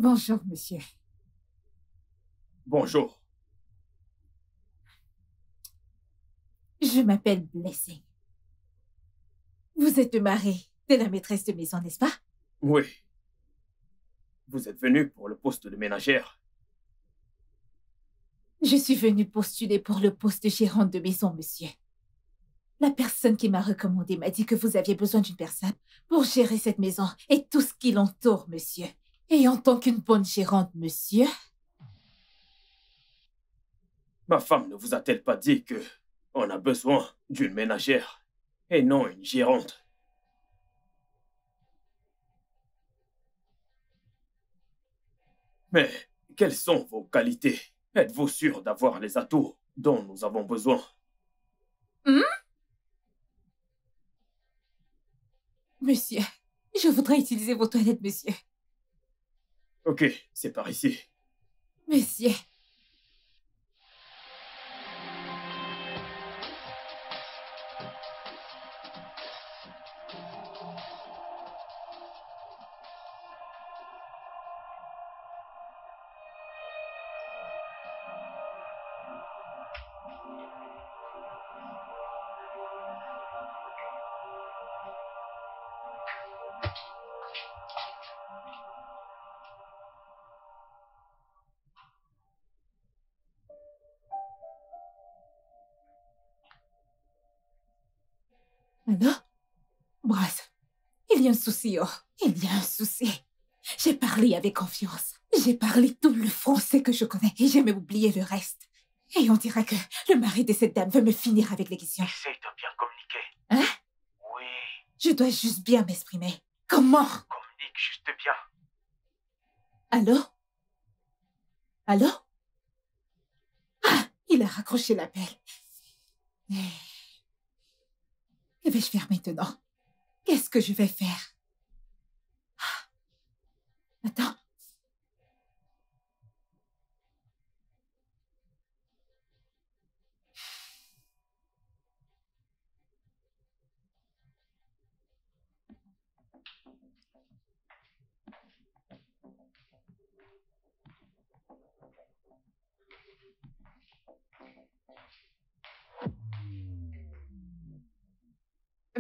Bonjour, monsieur. Bonjour. Je m'appelle Blessing. Vous êtes le mari de la maîtresse de maison, n'est-ce pas? Oui. Vous êtes venu pour le poste de ménagère. Je suis venue postuler pour le poste de gérante de maison, monsieur. La personne qui m'a recommandé m'a dit que vous aviez besoin d'une personne pour gérer cette maison et tout ce qui l'entoure, monsieur. Et en tant qu'une bonne gérante, monsieur... Ma femme ne vous a-t-elle pas dit que on a besoin d'une ménagère et non une gérante? Mais quelles sont vos qualités? Êtes-vous sûr d'avoir les atouts dont nous avons besoin? Monsieur, je voudrais utiliser vos toilettes, monsieur. Ok, c'est par ici. Monsieur... Alors? Bref, il y a un souci, oh. Il y a un souci. J'ai parlé avec confiance. J'ai parlé tout le français que je connais et j'ai même oublié le reste. Et on dirait que le mari de cette dame veut me finir avec les questions. Essaye de bien communiquer. Hein? Oui, Je dois juste bien m'exprimer. Comment? communique juste bien. Allô? Allô? Ah, il a raccroché l'appel. Que vais-je faire maintenant? Qu'est-ce que je vais faire? Ah, attends.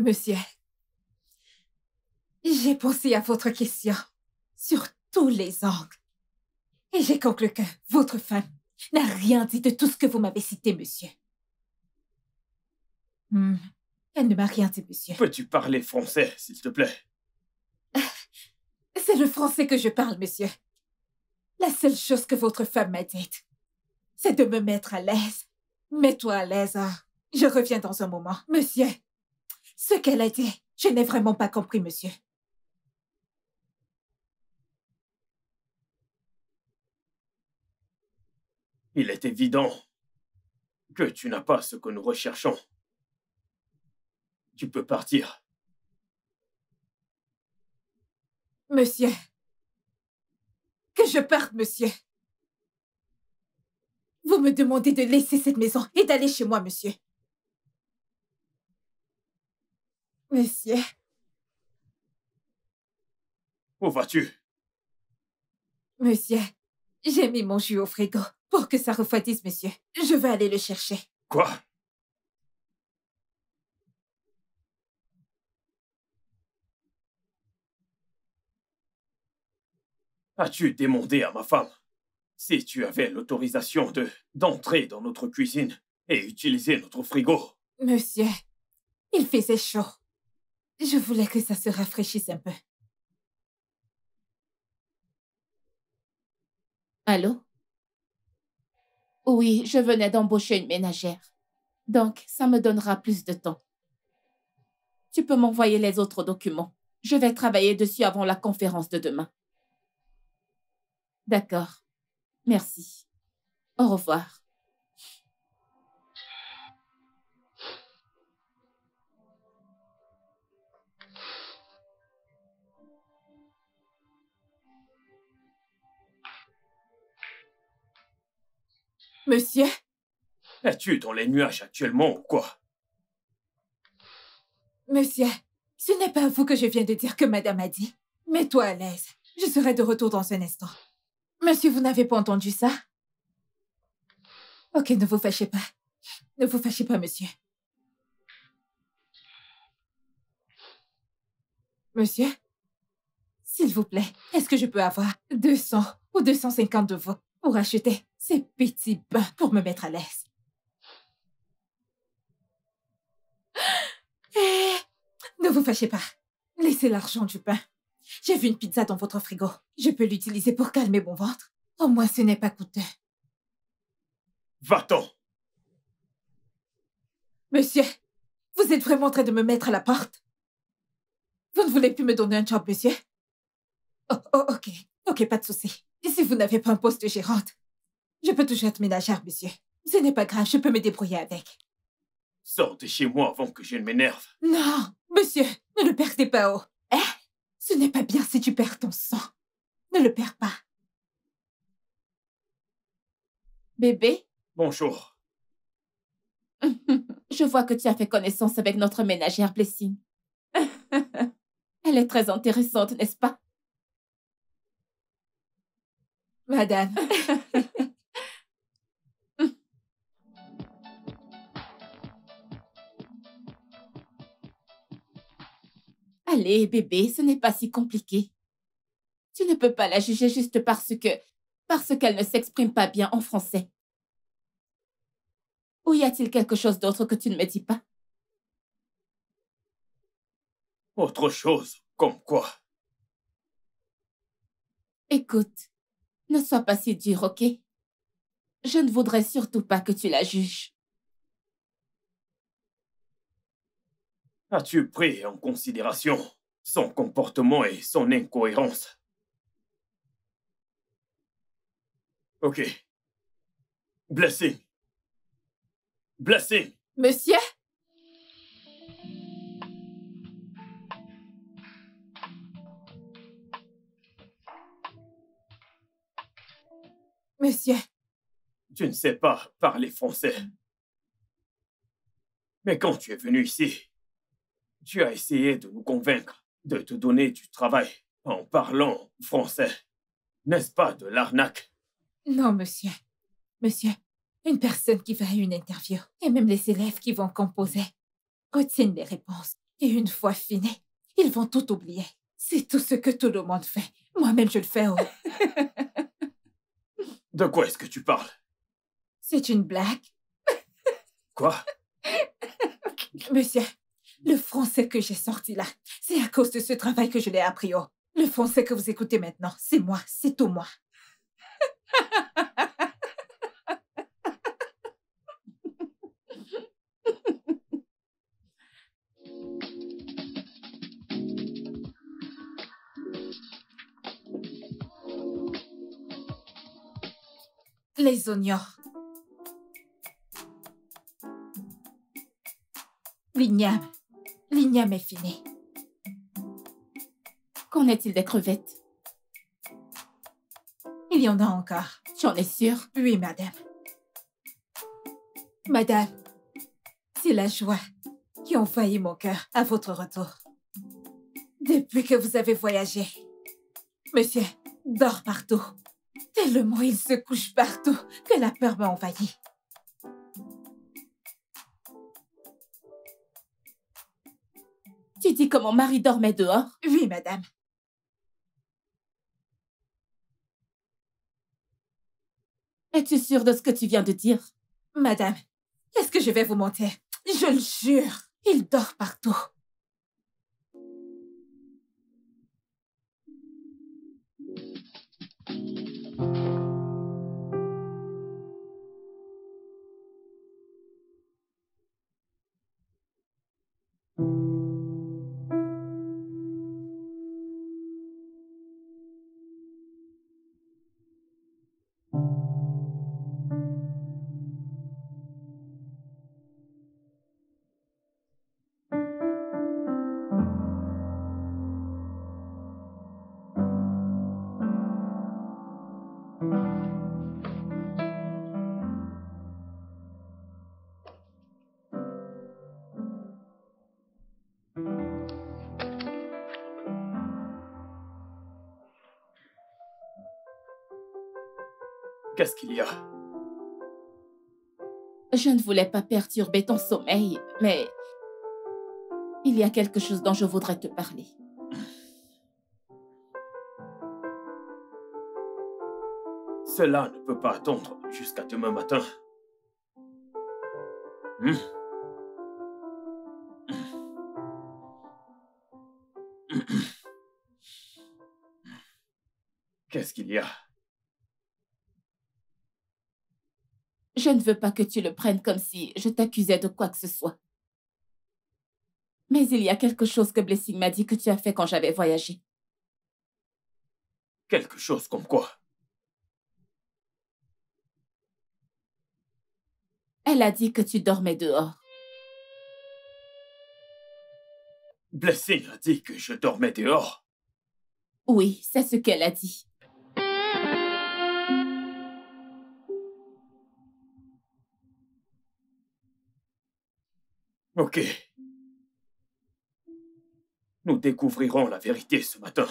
Monsieur, j'ai pensé à votre question sur tous les angles. Et j'ai conclu que votre femme n'a rien dit de tout ce que vous m'avez cité, monsieur. Elle ne m'a rien dit, monsieur. Peux-tu parler français, s'il te plaît? C'est le français que je parle, monsieur. La seule chose que votre femme m'a dite, c'est de me mettre à l'aise. Mets-toi à l'aise, hein. Je reviens dans un moment. Monsieur, ce qu'elle a dit, je n'ai vraiment pas compris, monsieur. Il est évident que tu n'as pas ce que nous recherchons. Tu peux partir. Monsieur, que je parte, monsieur. Vous me demandez de laisser cette maison et d'aller chez moi, monsieur. Monsieur, Où vas-tu? monsieur, j'ai mis mon jus au frigo pour que ça refroidisse, monsieur. Je vais aller le chercher. Quoi? As-tu demandé à ma femme si tu avais l'autorisation d'entrer dans notre cuisine et utiliser notre frigo? Monsieur, il faisait chaud. Je voulais que ça se rafraîchisse un peu. Allô? Oui, je venais d'embaucher une ménagère. Donc, ça me donnera plus de temps. Tu peux m'envoyer les autres documents. Je vais travailler dessus avant la conférence de demain. D'accord. Merci. Au revoir. Monsieur, Es-tu dans les nuages actuellement ou quoi? monsieur, ce n'est pas à vous que je viens de dire que madame a dit. Mets-toi à l'aise. Je serai de retour dans un instant. Monsieur, vous n'avez pas entendu ça? Ok, ne vous fâchez pas. Ne vous fâchez pas, monsieur. Monsieur, s'il vous plaît, est-ce que je peux avoir 200 ou 250 de vous pour acheter ces petits bains pour me mettre à l'aise? Ne vous fâchez pas. Laissez l'argent du pain. J'ai vu une pizza dans votre frigo. Je peux l'utiliser pour calmer mon ventre. Au moins, ce n'est pas coûteux. Va-t'en! Monsieur, vous êtes vraiment en train de me mettre à la porte? Vous ne voulez plus me donner un job, monsieur? Oh, ok. Ok, pas de souci. Si vous n'avez pas un poste de gérante, je peux toujours être ménagère, monsieur. Ce n'est pas grave, je peux me débrouiller avec. Sors de chez moi avant que je ne m'énerve. Non, monsieur, ne le perdez pas haut. Hein? Ce n'est pas bien si tu perds ton sang. Ne le perds pas. Bébé? Bonjour. Je vois que tu as fait connaissance avec notre ménagère Blessing. Elle est très intéressante, n'est-ce pas? Madame. Allez, bébé, ce n'est pas si compliqué. Tu ne peux pas la juger juste parce qu'elle ne s'exprime pas bien en français. Ou y a-t-il quelque chose d'autre que tu ne me dis pas? Autre chose, comme quoi? Écoute, ne sois pas si dur, ok? Je ne voudrais surtout pas que tu la juges. As-tu pris en considération son comportement et son incohérence? Ok. Blessing. Blessing. Monsieur? Monsieur, Tu ne sais pas parler français. Mais quand tu es venu ici, tu as essayé de nous convaincre de te donner du travail en parlant français. N'est-ce pas de l'arnaque? non, monsieur. Monsieur, une personne qui va à une interview, et même les élèves qui vont composer, retiennent les réponses. Et une fois fini, ils vont tout oublier. C'est tout ce que tout le monde fait. Moi-même, je le fais. Oh. De quoi est-ce que tu parles? C'est une blague. Quoi? Monsieur, le français que j'ai sorti là, c'est à cause de ce travail que je l'ai appris. Oh. Le français que vous écoutez maintenant, c'est moi, c'est tout moi. Les oignons. L'igname. L'igname est fini. Qu'en est-il des crevettes? Il y en a encore. Tu en es sûre? Oui, madame. Madame, c'est la joie qui envahit mon cœur à votre retour. Depuis que vous avez voyagé, monsieur dort partout. Tellement il se couche partout que la peur m'a envahi. Tu dis que mon mari dormait dehors? Oui, madame. Es-tu sûre de ce que tu viens de dire? Madame, est-ce que je vais vous mentir? Je le jure, il dort partout. Qu'est-ce qu'il y a? Je ne voulais pas perturber ton sommeil, mais il y a quelque chose dont je voudrais te parler. Cela ne peut pas attendre jusqu'à demain matin. Qu'est-ce qu'il y a? Je ne veux pas que tu le prennes comme si je t'accusais de quoi que ce soit. Mais il y a quelque chose que Blessing m'a dit que tu as fait quand j'avais voyagé. Quelque chose comme quoi? Elle a dit que tu dormais dehors. Blessing a dit que je dormais dehors. Oui, c'est ce qu'elle a dit. Ok. Nous découvrirons la vérité ce matin.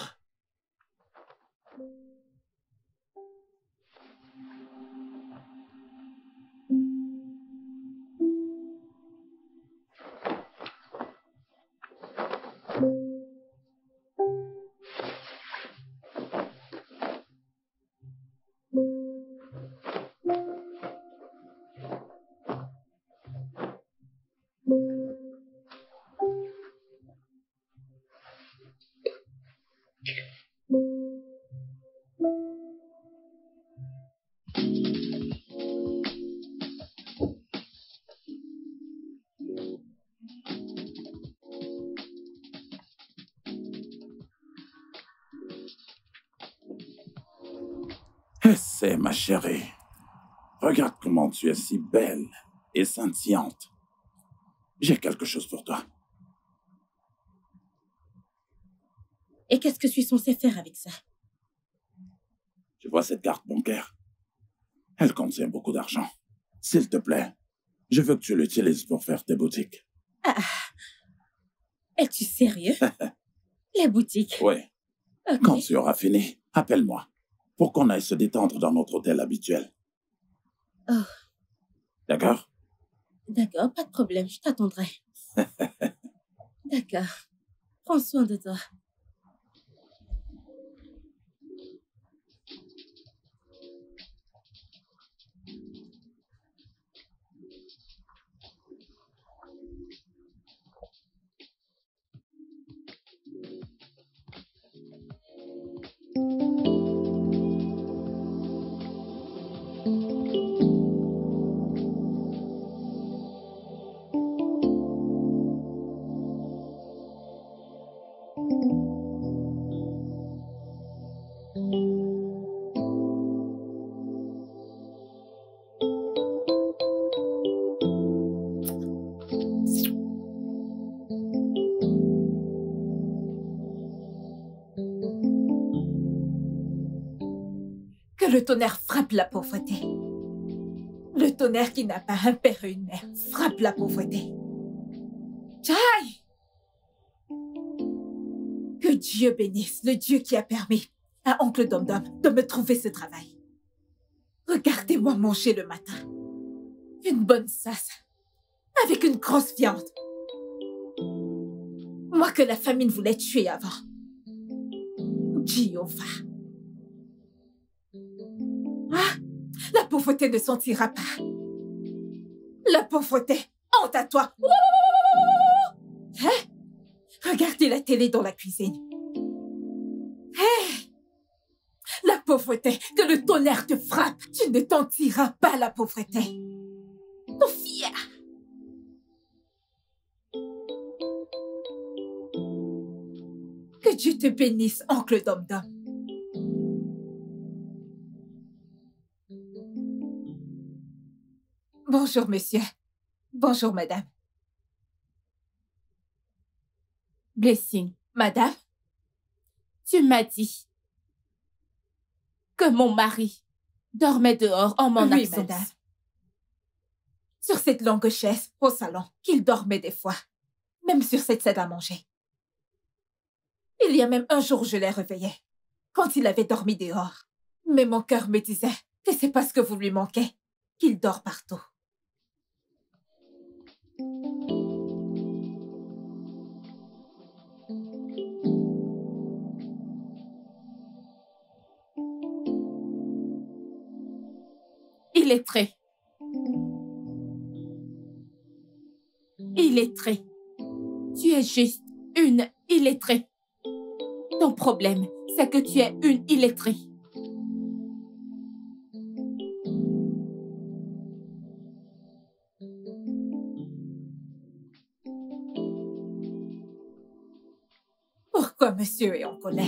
C'est ma chérie. Regarde comment tu es si belle et scintillante. J'ai quelque chose pour toi. Et qu'est-ce que je suis censée faire avec ça? Tu vois cette carte bancaire? Elle contient beaucoup d'argent. S'il te plaît, je veux que tu l'utilises pour faire tes boutiques. Ah, es-tu sérieux? Les boutiques? Oui. Okay. Quand tu auras fini, appelle-moi pour qu'on aille se détendre dans notre hôtel habituel. Oh. D'accord? D'accord, pas de problème, je t'attendrai. D'accord. Prends soin de toi. Que le tonnerre frappe la pauvreté. Le tonnerre qui n'a pas un père et une mère frappe la pauvreté. Jai! Que Dieu bénisse le Dieu qui a permis à oncle Dom-Dom de me trouver ce travail. Regardez-moi manger le matin. Une bonne sauce avec une grosse viande. Moi que la famine voulait tuer avant. Jéhovah. Ah, la pauvreté pauvreté ne sentira pas. La pauvreté, honte à toi. Hein? Regardez la télé dans la cuisine. Hey! La pauvreté, que le tonnerre te frappe. Tu ne t'en tireras pas, la pauvreté. Sophia! Que Dieu te bénisse, oncle Dom-Dom. Bonjour, monsieur. Bonjour, madame. Blessing, Madame? tu m'as dit que mon mari dormait dehors en mon Oui, absence. madame. Sur cette longue chaise au salon, qu'il dormait des fois. Même sur cette salle à manger. Il y a même un jour, je l'ai réveillé. Quand il avait dormi dehors. Mais mon cœur me disait que c'est parce que vous lui manquez qu'il dort partout. Illettré. Illettré. Tu es juste une illettrée. Ton problème, c'est que tu es une illettrée. Pourquoi monsieur est en colère?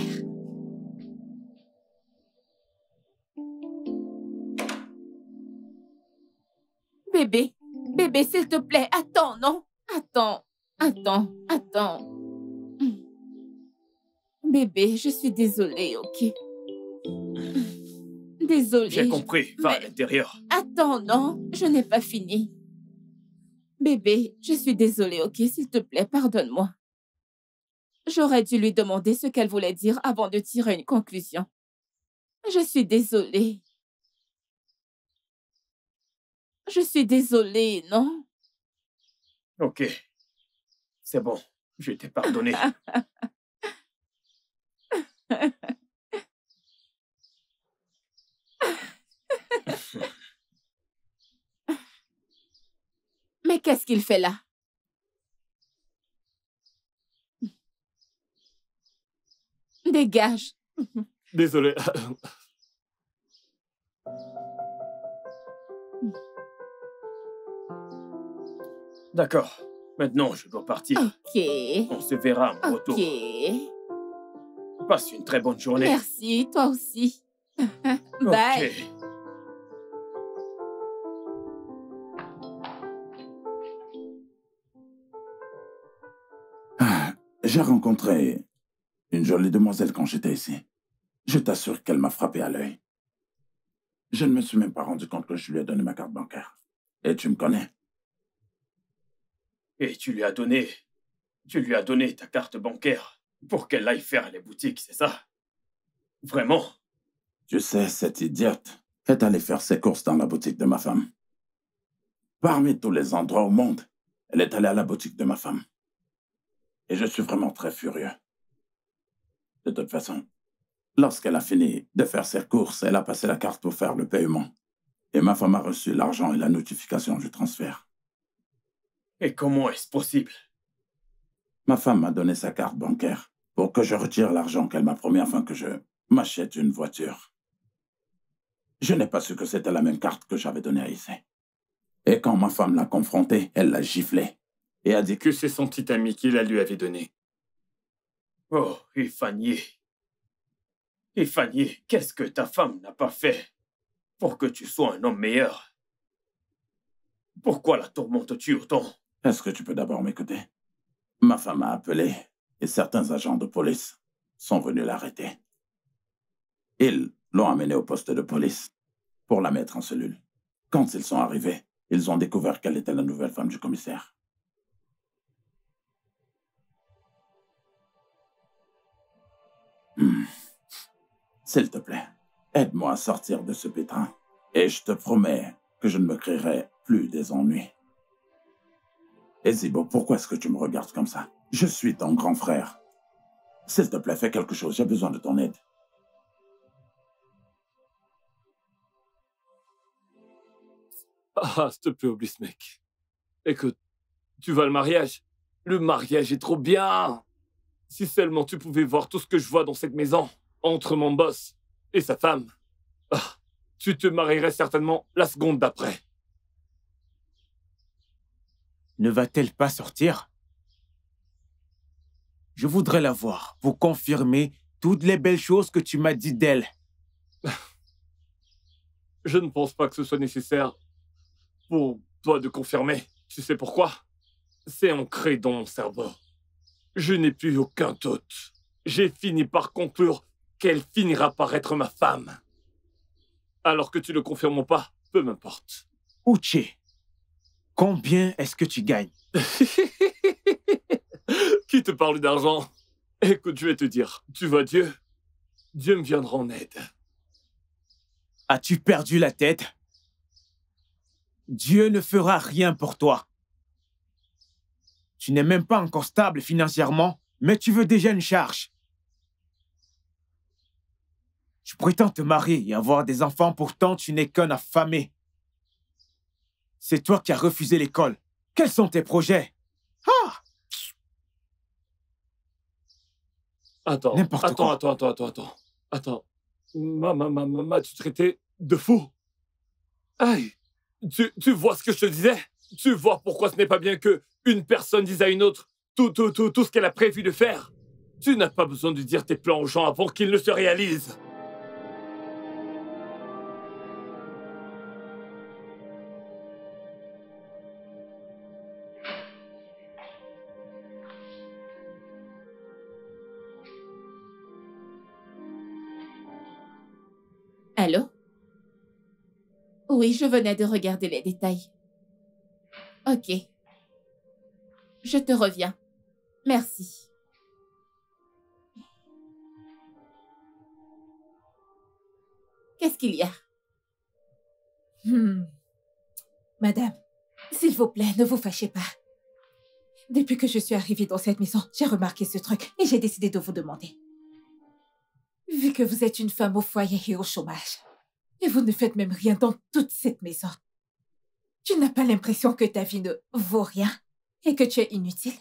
Bébé, bébé, s'il te plaît, attends, non? Attends. Bébé, je suis désolée, ok? Désolée. J'ai compris. Va à l'intérieur. Attends, non, je n'ai pas fini. Bébé, je suis désolée, ok? S'il te plaît, pardonne-moi. J'aurais dû lui demander ce qu'elle voulait dire avant de tirer une conclusion. Je suis désolée. Je suis désolée, non? Ok. C'est bon. Je t'ai pardonné. Mais qu'est-ce qu'il fait là? Dégage. Désolé. D'accord. Maintenant, je dois partir. Ok. On se verra à mon retour. Ok. Passe une très bonne journée. Merci, toi aussi. Bye. Ok. J'ai rencontré une jolie demoiselle quand j'étais ici. Je t'assure qu'elle m'a frappé à l'œil. Je ne me suis même pas rendu compte que je lui ai donné ma carte bancaire. Et tu me connais. Et tu lui as donné ta carte bancaire pour qu'elle aille faire les boutiques, c'est ça? Vraiment? Tu sais, cette idiote est allée faire ses courses dans la boutique de ma femme. Parmi tous les endroits au monde, elle est allée à la boutique de ma femme. Et je suis vraiment très furieux. De toute façon, lorsqu'elle a fini de faire ses courses, elle a passé la carte pour faire le paiement. Et ma femme a reçu l'argent et la notification du transfert. Et comment est-ce possible? Ma femme m'a donné sa carte bancaire pour que je retire l'argent qu'elle m'a promis afin que je m'achète une voiture. Je n'ai pas su que c'était la même carte que j'avais donnée à Issei. Et quand ma femme l'a confrontée, elle l'a giflé et a dit Que c'est son petit ami qui la lui avait donné. Oh, Ifanié. Ifanié, qu'est-ce que ta femme n'a pas fait pour que tu sois un homme meilleur? Pourquoi la tourmentes-tu autant? Est-ce que tu peux d'abord m'écouter? Ma femme a appelé et certains agents de police sont venus l'arrêter. Ils l'ont amenée au poste de police pour la mettre en cellule. Quand ils sont arrivés, ils ont découvert qu'elle était la nouvelle femme du commissaire. S'il te plaît, aide-moi à sortir de ce pétrin et je te promets que je ne me créerai plus des ennuis. Et Zibo, pourquoi est-ce que tu me regardes comme ça? Je suis ton grand frère. S'il te plaît, fais quelque chose, j'ai besoin de ton aide. Ah, s'il te plaît, oublie ce mec. Écoute, tu vas le mariage. Le mariage est trop bien. Si seulement tu pouvais voir tout ce que je vois dans cette maison, entre mon boss et sa femme. Ah, tu te marierais certainement la seconde d'après. Ne va-t-elle pas sortir? Je voudrais la voir pour confirmer toutes les belles choses que tu m'as dit d'elle. Je ne pense pas que ce soit nécessaire pour toi de confirmer. Tu sais pourquoi? C'est ancré dans mon cerveau. Je n'ai plus aucun doute. J'ai fini par conclure qu'elle finira par être ma femme. Alors que tu le confirmes ou pas, peu m'importe. Uche, combien est-ce que tu gagnes? Qui te parle d'argent? Écoute, je vais te dire, tu vois Dieu? Dieu me viendra en aide. As-tu perdu la tête? Dieu ne fera rien pour toi. Tu n'es même pas encore stable financièrement, mais tu veux déjà une charge. Tu prétends te marier et avoir des enfants, pourtant tu n'es qu'un affamé. C'est toi qui as refusé l'école. Quels sont tes projets? Ah! Attends, N'importe quoi. Attends. M'as-tu traité de fou? Aïe, tu vois ce que je te disais? Tu vois pourquoi ce n'est pas bien que une personne dise à une autre tout ce qu'elle a prévu de faire? Tu n'as pas besoin de dire tes plans aux gens avant qu'ils ne se réalisent. Allô? Oui, je venais de regarder les détails. Ok. Je te reviens. Merci. Qu'est-ce qu'il y a? Madame, s'il vous plaît, ne vous fâchez pas. Depuis que je suis arrivée dans cette maison, j'ai remarqué ce truc et j'ai décidé de vous demander. Vu que vous êtes une femme au foyer et au chômage, et vous ne faites même rien dans toute cette maison, tu n'as pas l'impression que ta vie ne vaut rien et que tu es inutile?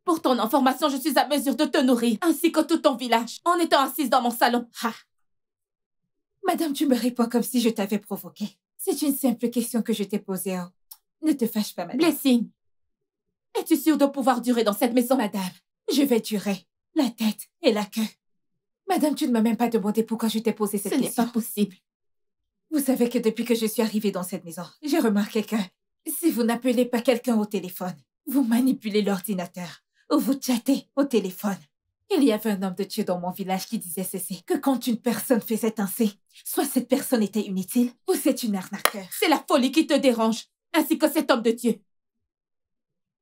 Pour ton information, je suis à mesure de te nourrir, ainsi que tout ton village, en étant assise dans mon salon. Ah. Madame, tu me réponds comme si je t'avais provoqué. C'est une simple question que je t'ai posée. Oh. Ne te fâche pas, madame. Blessing, es-tu sûre de pouvoir durer dans cette maison? Madame, je vais durer. La tête et la queue. Madame, tu ne m'as même pas demandé pourquoi je t'ai posé cette question. Ce n'est pas possible. Vous savez que depuis que je suis arrivée dans cette maison, j'ai remarqué que si vous n'appelez pas quelqu'un au téléphone, vous manipulez l'ordinateur ou vous chattez au téléphone. Il y avait un homme de Dieu dans mon village qui disait ceci, que quand une personne faisait ainsi, soit cette personne était inutile ou c'est une arnaqueur. C'est la folie qui te dérange, ainsi que cet homme de Dieu.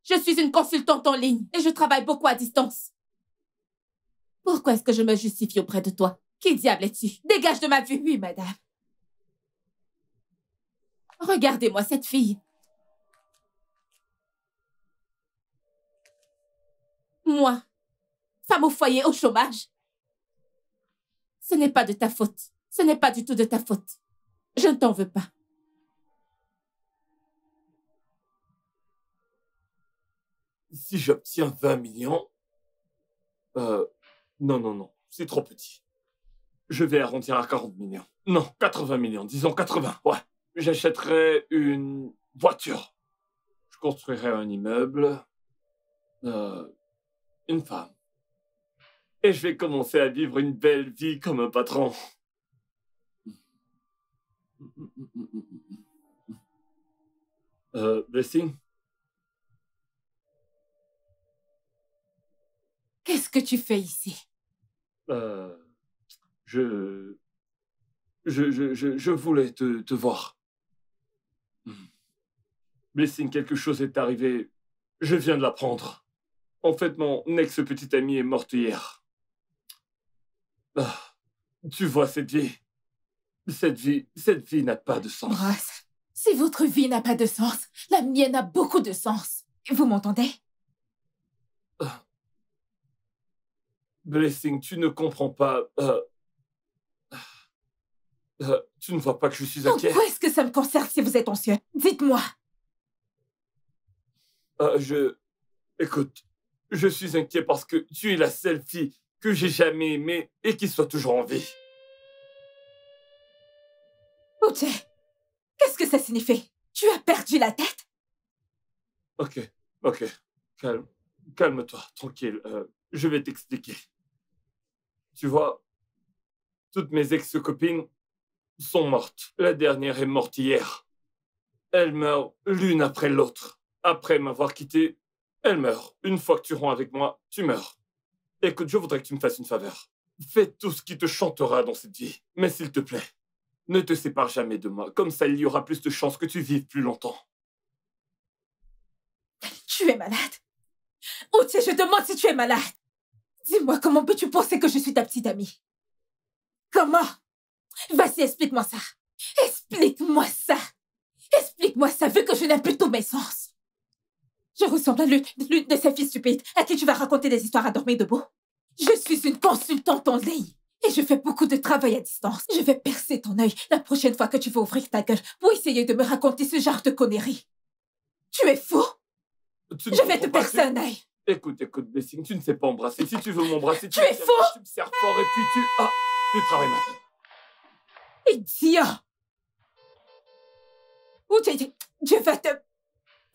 Je suis une consultante en ligne et je travaille beaucoup à distance. Pourquoi est-ce que je me justifie auprès de toi? Qui diable es-tu? Dégage de ma vue. Oui, madame. Regardez-moi cette fille. Moi, femme au foyer, au chômage. Ce n'est pas de ta faute. Ce n'est pas du tout de ta faute. Je ne t'en veux pas. Si j'obtiens 20 millions... Non, c'est trop petit. Je vais arrondir à 40 millions. Non, 80 millions, disons 80, ouais. J'achèterai une voiture. Je construirai un immeuble. Une femme. Et je vais commencer à vivre une belle vie comme un patron. Blessing? Qu'est-ce que tu fais ici? Je voulais te voir. Blessing, quelque chose est arrivé. Je viens de l'apprendre. En fait, mon ex-petite amie est morte hier. Tu vois cette vie? Cette vie n'a pas de sens. Brass, si votre vie n'a pas de sens, la mienne a beaucoup de sens. Vous m'entendez? Blessing, tu ne comprends pas. Tu ne vois pas que je suis inquiet? Pourquoi est-ce que ça me concerne si vous êtes anxieux? Dites-moi. Écoute, je suis inquiet parce que tu es la seule fille que j'ai jamais aimée et qui soit toujours en vie. Uche, qu'est-ce que ça signifie? Tu as perdu la tête? Ok. Calme-toi, tranquille. Je vais t'expliquer. Tu vois, toutes mes ex-copines sont mortes. La dernière est morte hier. Elles meurent l'une après l'autre. Après m'avoir quitté, elles meurent. Une fois que tu romps avec moi, tu meurs. Écoute, je voudrais que tu me fasses une faveur. Fais tout ce qui te chantera dans cette vie. Mais s'il te plaît, ne te sépare jamais de moi. Comme ça, il y aura plus de chances que tu vives plus longtemps. Tu es malade? Uche, je te demande si tu es malade. Dis-moi, comment peux-tu penser que je suis ta petite amie? Comment? Vas-y, explique-moi ça. Explique-moi ça. Explique-moi ça, vu que je n'ai plus tous mes sens. Je ressemble à l'une de ces filles stupides à qui tu vas raconter des histoires à dormir debout. Je suis une consultante en ligne et je fais beaucoup de travail à distance. Je vais percer ton œil la prochaine fois que tu vas ouvrir ta gueule pour essayer de me raconter ce genre de conneries. Tu es fou? Je vais te percer un œil. Écoute, Blessing, tu ne sais pas embrasser. Si tu veux m'embrasser, tu es fou? Tu me serres fort et puis tu travailles maintenant. Idiot! Ou Dieu va te...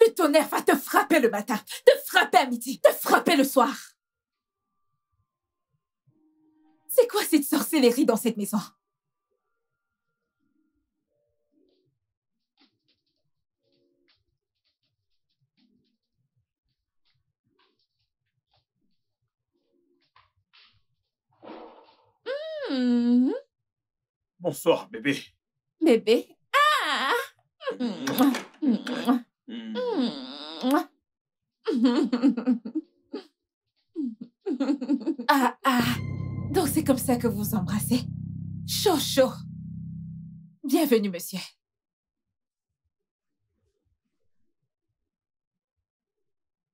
Le tonnerre va te frapper le matin, te frapper à midi, te frapper le soir. C'est quoi cette sorcellerie dans cette maison? Bonsoir, bébé. Bébé? Ah! Donc c'est comme ça que vous vous embrassez? Chaud, chaud. Bienvenue, monsieur.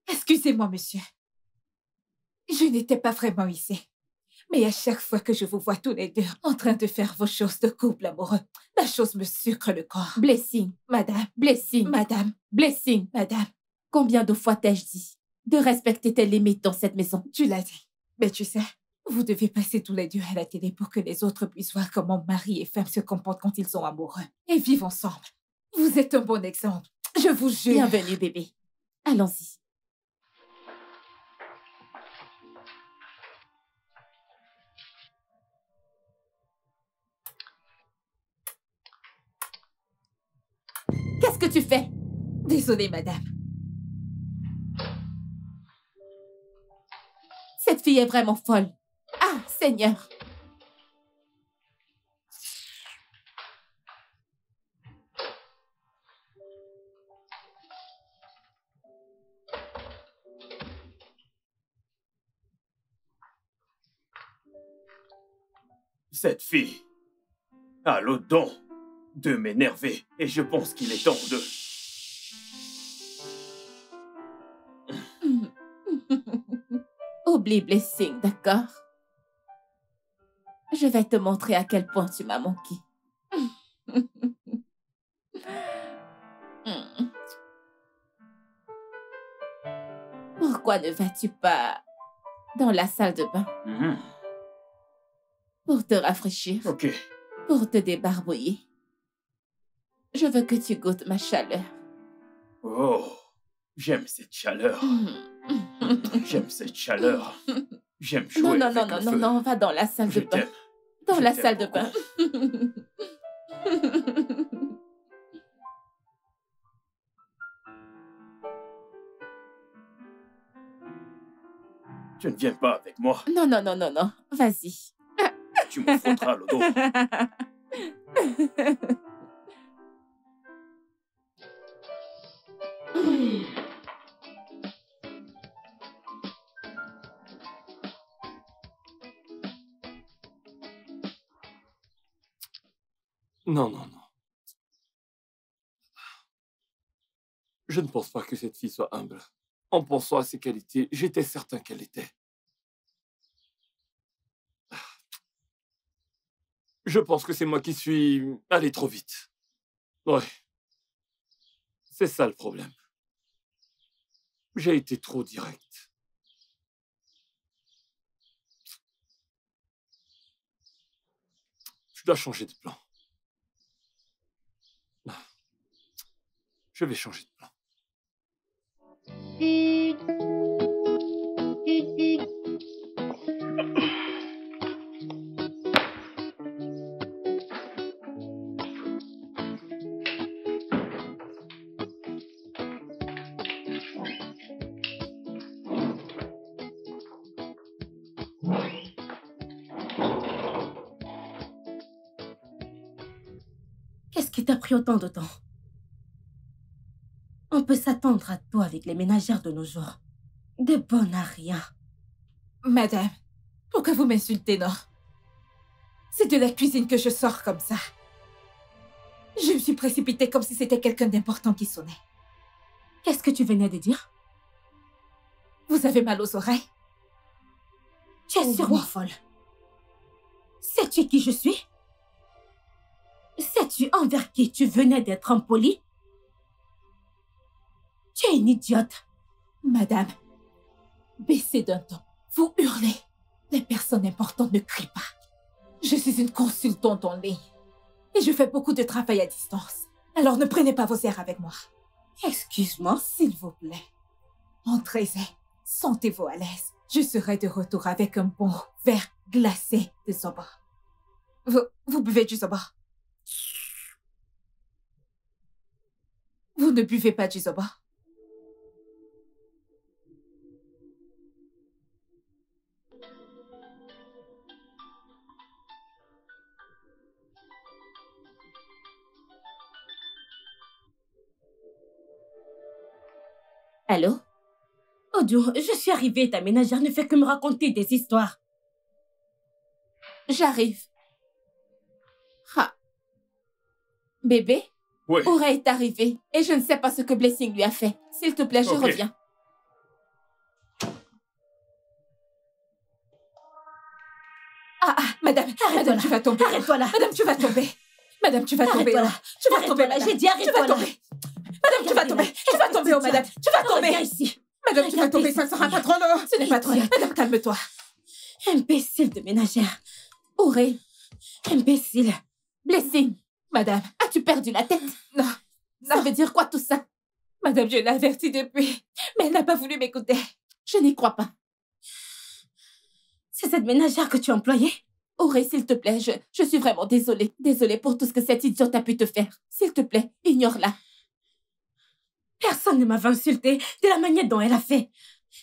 Excusez-moi, monsieur. Je n'étais pas vraiment ici. Mais à chaque fois que je vous vois tous les deux en train de faire vos choses de couple amoureux, la chose me sucre le corps. Blessing. Madame. Blessing. Madame. Blessing. Madame. Combien de fois t'ai-je dit de respecter tes limites dans cette maison? Tu l'as dit. Mais tu sais, vous devez passer tous les deux à la télé pour que les autres puissent voir comment mari et femme se comportent quand ils sont amoureux et vivent ensemble. Vous êtes un bon exemple. Je vous jure. Bienvenue, bébé. Allons-y. Qu'est-ce que tu fais? Désolée, madame. Cette fille est vraiment folle. Ah, Seigneur. Cette fille a le don de m'énerver et je pense qu'il est temps de... Oublie Blessing, d'accord? Je vais te montrer à quel point tu m'as manqué. Pourquoi ne vas-tu pas dans la salle de bain pour te rafraîchir, Ok. pour te débarbouiller? Je veux que tu goûtes ma chaleur. Oh, j'aime cette chaleur. J'aime cette chaleur. J'aime jouer avec le feu. Non, va dans la salle de bain. t'aime. Dans Je la t'aime salle de beaucoup. bain. Tu ne viens pas avec moi. Non. Vas-y. Tu me frotteras le dos. Non. Je ne pense pas que cette fille soit humble. En pensant à ses qualités, j'étais certain qu'elle était. Je pense que c'est moi qui suis allé trop vite. Ouais. C'est ça le problème. J'ai été trop direct. Je dois changer de plan. Je vais changer de plan. Qu'est-ce qui t'a pris autant de temps? On peut s'attendre à tout avec les ménagères de nos jours. De bonnes à rien. Madame, pourquoi vous m'insultez, non? C'est de la cuisine que je sors comme ça. Je me suis précipitée comme si c'était quelqu'un d'important qui sonnait. Qu'est-ce que tu venais de dire? Vous avez mal aux oreilles? Tu es sûrement folle. Sais-tu qui je suis? Sais-tu envers qui tu venais d'être impoli? Tu es une idiote. Madame, baissez d'un ton. Vous hurlez. Les personnes importantes ne crient pas. Je suis une consultante en ligne. Et je fais beaucoup de travail à distance. Alors ne prenez pas vos airs avec moi. Excuse-moi. S'il vous plaît. Entrez-y. Sentez-vous à l'aise. Je serai de retour avec un bon verre glacé de soba. Vous buvez du soba? Vous ne buvez pas du soba? Allô? Odio, je suis arrivée, ta ménagère ne fait que me raconter des histoires. J'arrive. Ah. Bébé? Oui. Aura est arrivé et je ne sais pas ce que Blessing lui a fait. S'il te plaît, je reviens. Madame, madame, tu vas tomber. Arrête-toi là. Madame, tu vas tomber. Madame, tu vas tomber. Arrête-toi là. Tu vas tomber, Arrête-toi là. madame. J'ai dit arrête-toi là. Madame, tu vas tomber. Tu vas tomber, oh madame. Tu vas tomber. Viens ici. Madame, tu vas tomber, ça ne sera pas trop long. Ce n'est pas trop. Idiote. Madame, calme-toi. Imbécile de ménagère. Auré, Imbécile. Blessing, Madame, as-tu perdu la tête? non. Ça veut dire quoi tout ça? Madame, je l'ai avertie depuis. Mais elle n'a pas voulu m'écouter. Je n'y crois pas. C'est cette ménagère que tu as employée? Auré, s'il te plaît, je suis vraiment désolée. Désolée pour tout ce que cette idiote a pu te faire. S'il te plaît, ignore-la. Personne ne m'avait insultée de la manière dont elle a fait.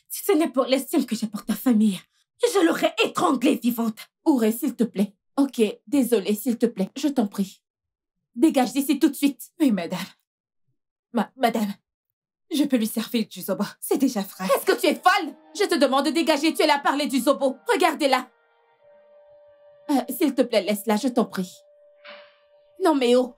Si ce n'est pour l'estime que j'ai pour ta famille, je l'aurais étranglée vivante. Auré, s'il te plaît. Ok, désolée, s'il te plaît. Je t'en prie. Dégage d'ici tout de suite. Oui, madame. Madame, je peux lui servir du zobo. C'est déjà frais. Est-ce que tu es folle? Je te demande de dégager, tu es là à parler du zobo. Regardez-la. S'il te plaît, laisse-la, je t'en prie. Non, mais oh.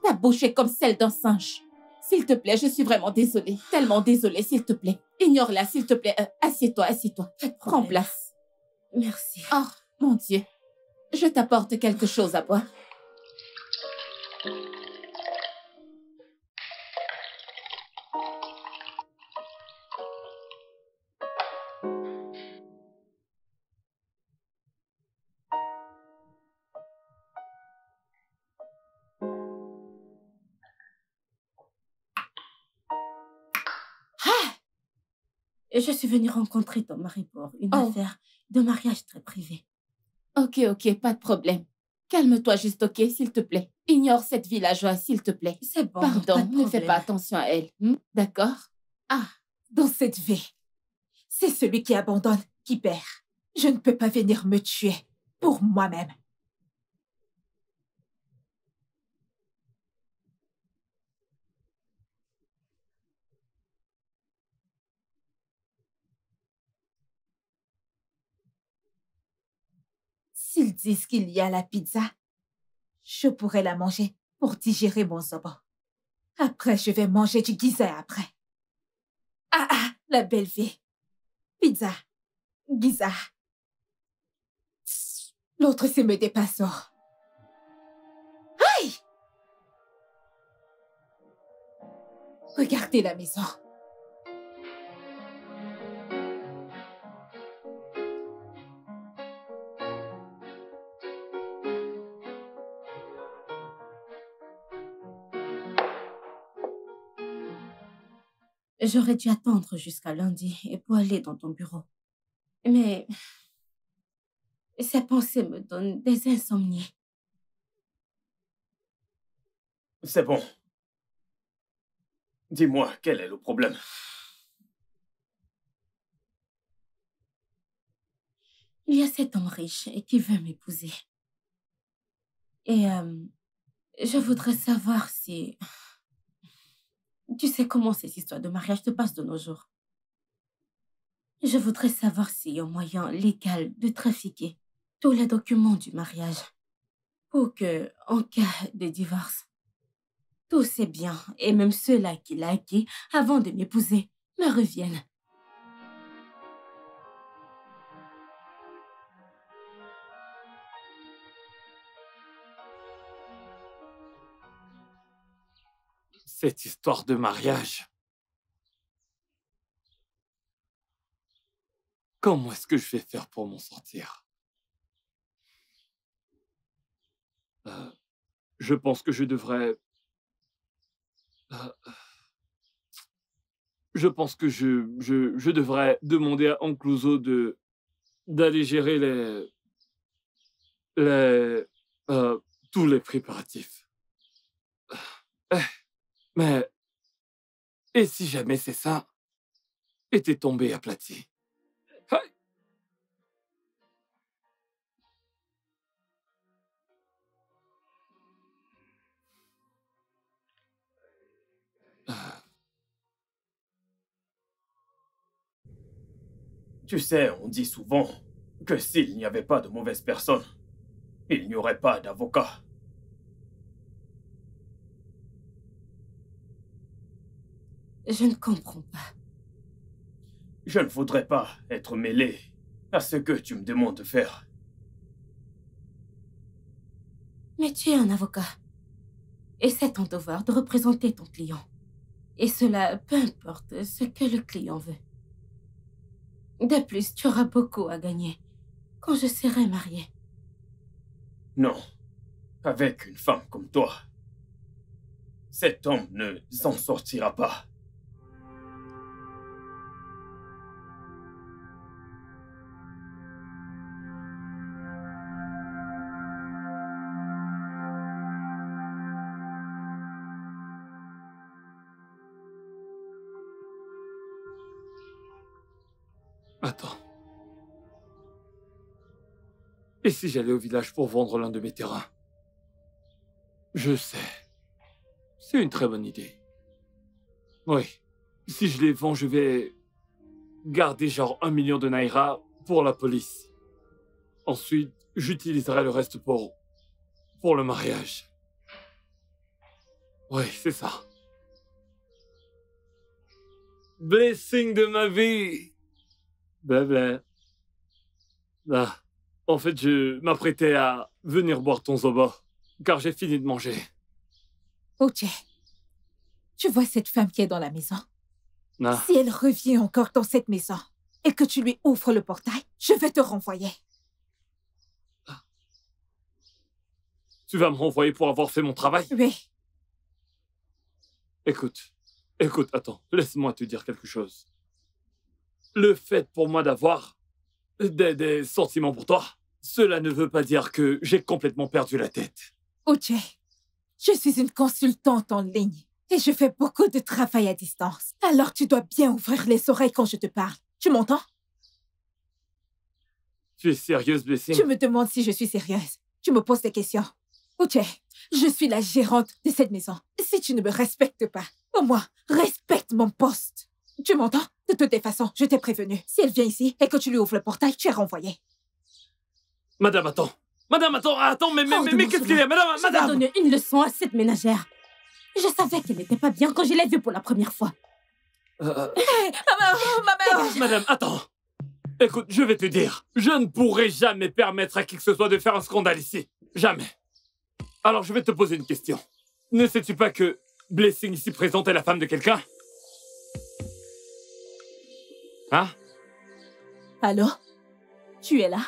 Ta bouche est comme celle d'un singe. S'il te plaît, je suis vraiment désolée. Tellement désolée, s'il te plaît. Ignore-la, s'il te plaît. Assieds-toi, assieds-toi. Prends place. Merci. Oh, mon Dieu. Je t'apporte quelque chose à boire. Je suis venue rencontrer ton mari pour une affaire de mariage très privée. Ok, pas de problème. Calme-toi juste, ok, s'il te plaît. Ignore cette villageoise, s'il te plaît. C'est bon, Pardon, ne fais pas attention à elle. D'accord? Dans cette vie, c'est celui qui abandonne qui perd. Je ne peux pas venir me tuer pour moi-même. S'ils disent qu'il y a la pizza, je pourrais la manger pour digérer mon zobo. Après, je vais manger du giza après. La belle vie. Pizza, giza, L'autre, c'est me dépassant. Aïe! Regardez la maison. J'aurais dû attendre jusqu'à lundi et pour aller dans ton bureau. Mais ces pensées me donnent des insomnies. C'est bon. Dis-moi, quel est le problème? Il y a cet homme riche qui veut m'épouser. Et je voudrais savoir si... Tu sais comment ces histoires de mariage se passent de nos jours. Je voudrais savoir s'il y a un moyen légal de trafiquer tous les documents du mariage pour que, en cas de divorce, tous ces biens, et même ceux-là qu'il a acquis avant de m'épouser, me reviennent. Cette histoire de mariage. Comment est-ce que je vais faire pour m'en sortir? Je pense que je devrais... je pense que je devrais demander à Oncle Ouzo d'aller gérer tous les préparatifs. Mais, et si jamais c'est ça était tombé aplati? Aïe. Tu sais, on dit souvent que s'il n'y avait pas de mauvaises personnes, il n'y aurait pas d'avocat. Je ne comprends pas. Je ne voudrais pas être mêlé à ce que tu me demandes de faire. Mais tu es un avocat. Et c'est ton devoir de représenter ton client. Et cela, peu importe ce que le client veut. De plus, tu auras beaucoup à gagner quand je serai mariée. Non, avec une femme comme toi, cet homme ne s'en sortira pas. Attends. Et si j'allais au village pour vendre l'un de mes terrains? Je sais. C'est une très bonne idée. Oui. Si je les vends, je vais garder genre 1 million de naira pour la police. Ensuite, j'utiliserai le reste pour le mariage. Oui, c'est ça. Blessing de ma vie. Blabla. Ah, en fait, je m'apprêtais à venir boire ton zobo, car j'ai fini de manger. Uche, tu vois cette femme qui est dans la maison? Ah. Si elle revient encore dans cette maison et que tu lui ouvres le portail, je vais te renvoyer. Tu vas me renvoyer pour avoir fait mon travail? Oui. Écoute, attends, laisse-moi te dire quelque chose. Le fait pour moi d'avoir des sentiments pour toi, cela ne veut pas dire que j'ai complètement perdu la tête. Uche, je suis une consultante en ligne et je fais beaucoup de travail à distance. Alors tu dois bien ouvrir les oreilles quand je te parle. Tu m'entends? Tu es sérieuse, Blessing? Tu me demandes si je suis sérieuse. Tu me poses des questions. Uche, je suis la gérante de cette maison. Si tu ne me respectes pas, au moins, respecte mon poste. Tu m'entends? De toutes les façons, je t'ai prévenu. Si elle vient ici et que tu lui ouvres le portail, tu es renvoyée. Madame, attends. Madame, attends, mais qu'est-ce qu'il y a? Madame, Je vais donner une leçon à cette ménagère. Je savais qu'elle n'était pas bien quand je l'ai vue pour la première fois. Ma mère! Madame, attends. Écoute, je vais te dire, je ne pourrai jamais permettre à qui que ce soit de faire un scandale ici. Jamais. Alors, je vais te poser une question. Ne sais-tu pas que Blessing ici présente est la femme de quelqu'un? Hein? Allô? Tu es là?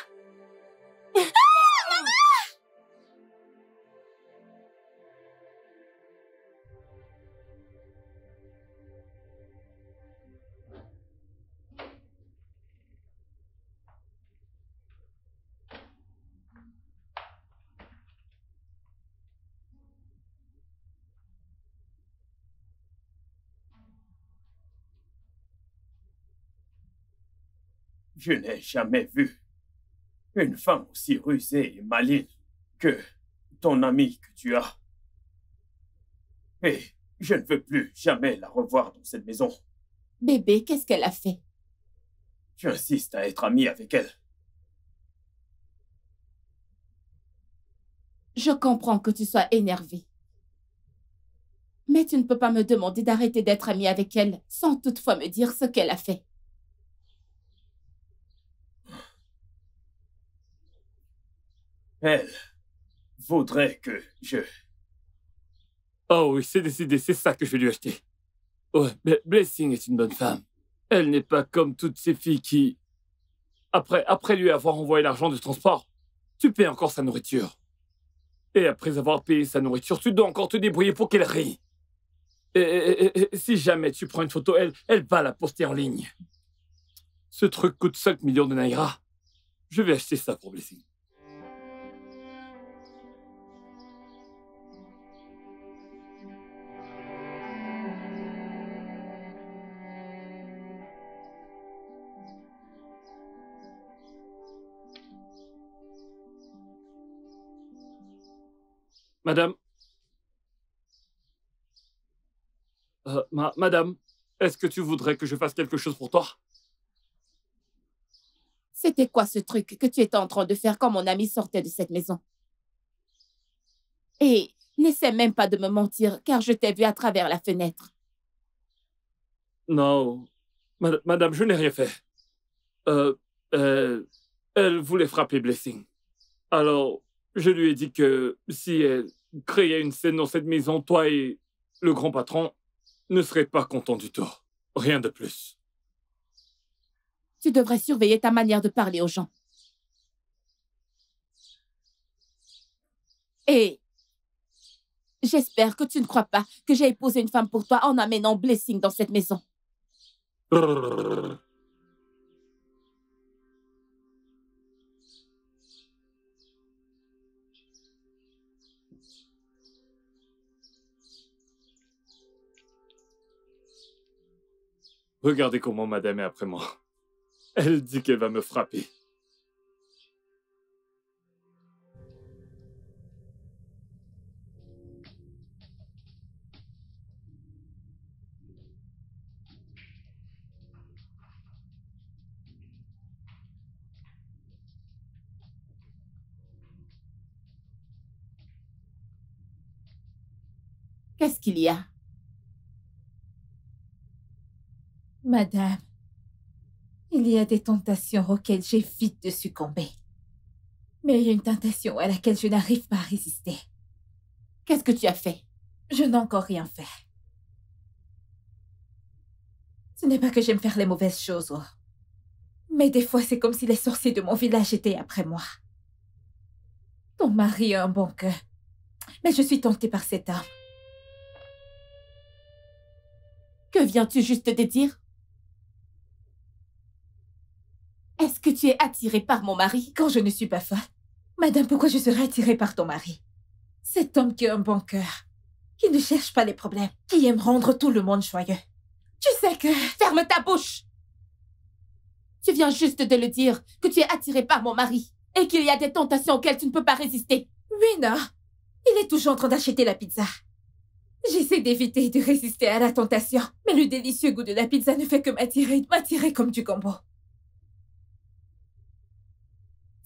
Je n'ai jamais vu une femme aussi rusée et maligne que ton amie que tu as. Et je ne veux plus jamais la revoir dans cette maison. Bébé, qu'est-ce qu'elle a fait? Tu insistes à être ami avec elle. Je comprends que tu sois énervé. Mais tu ne peux pas me demander d'arrêter d'être amie avec elle sans toutefois me dire ce qu'elle a fait. Elle voudrait que je... Oh oui, c'est décidé, c'est ça que je vais lui acheter. Ouais, mais Blessing est une bonne femme. Elle n'est pas comme toutes ces filles qui... Après lui avoir envoyé l'argent du transport, tu paies encore sa nourriture. Et après avoir payé sa nourriture, tu dois encore te débrouiller pour qu'elle rie. Et si jamais tu prends une photo, elle va la poster en ligne. Ce truc coûte 5 millions de Naira. Je vais acheter ça pour Blessing. Madame, madame, est-ce que tu voudrais que je fasse quelque chose pour toi? C'était quoi ce truc que tu étais en train de faire quand mon ami sortait de cette maison? Et n'essaie même pas de me mentir, car je t'ai vu à travers la fenêtre. Non, madame, je n'ai rien fait. Elle voulait frapper Blessing. Alors, je lui ai dit que si elle créait une scène dans cette maison, toi et le grand patron ne seraient pas contents du tout. Rien de plus. Tu devrais surveiller ta manière de parler aux gens. Et j'espère que tu ne crois pas que j'ai épousé une femme pour toi en amenant Blessing dans cette maison. Regardez comment madame est après moi. Elle dit qu'elle va me frapper. Qu'est-ce qu'il y a? Madame, il y a des tentations auxquelles j'évite de succomber. Mais il y a une tentation à laquelle je n'arrive pas à résister. Qu'est-ce que tu as fait? Je n'ai encore rien fait. Ce n'est pas que j'aime faire les mauvaises choses, oh. Mais des fois, c'est comme si les sorciers de mon village étaient après moi. Ton mari a un bon cœur. Mais je suis tentée par cet homme. Que viens-tu juste de dire? Est-ce que tu es attirée par mon mari? Quand je ne suis pas folle. Madame, pourquoi je serais attirée par ton mari? Cet homme qui a un bon cœur, qui ne cherche pas les problèmes, qui aime rendre tout le monde joyeux. Tu sais que... Ferme ta bouche! Tu viens juste de le dire, que tu es attirée par mon mari et qu'il y a des tentations auxquelles tu ne peux pas résister. Oui, non. Il est toujours en train d'acheter la pizza. J'essaie d'éviter de résister à la tentation, mais le délicieux goût de la pizza ne fait que m'attirer comme du gombo.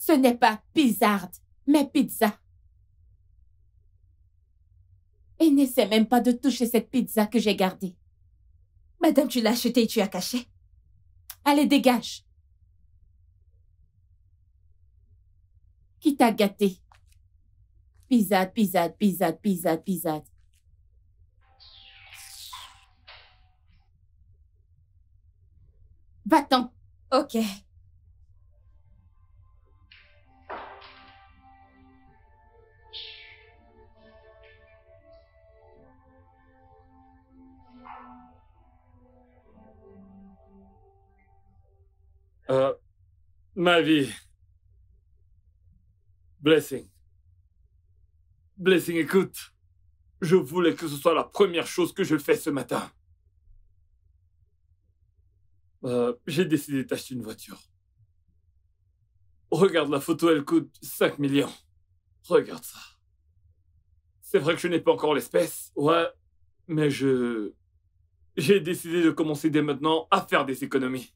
Ce n'est pas Pizzard, mais pizza. Et n'essaie même pas de toucher cette pizza que j'ai gardée. Madame, tu l'as achetée et tu as caché. Allez, dégage. Qui t'a gâté? Pisade, pisade, pisade, pisade, pisade. Va-t'en. Ok. Ma vie. Blessing. Blessing, écoute. Je voulais que ce soit la première chose que je fais ce matin. J'ai décidé d'acheter une voiture. Regarde la photo, elle coûte 5 millions. Regarde ça. C'est vrai que je n'ai pas encore l'espèce, ouais, mais j'ai décidé de commencer dès maintenant à faire des économies.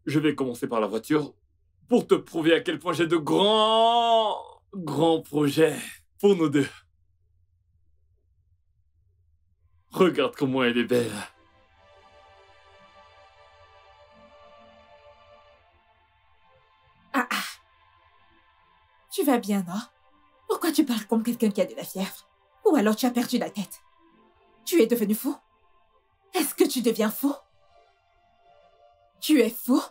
Je vais commencer par la voiture pour te prouver à quel point j'ai de grands projets pour nous deux. Regarde comment elle est belle. Ah. Tu vas bien, non? Pourquoi tu parles comme quelqu'un qui a de la fièvre? Ou alors tu as perdu la tête? Tu es devenu fou? Est-ce que tu deviens fou? Tu es fou?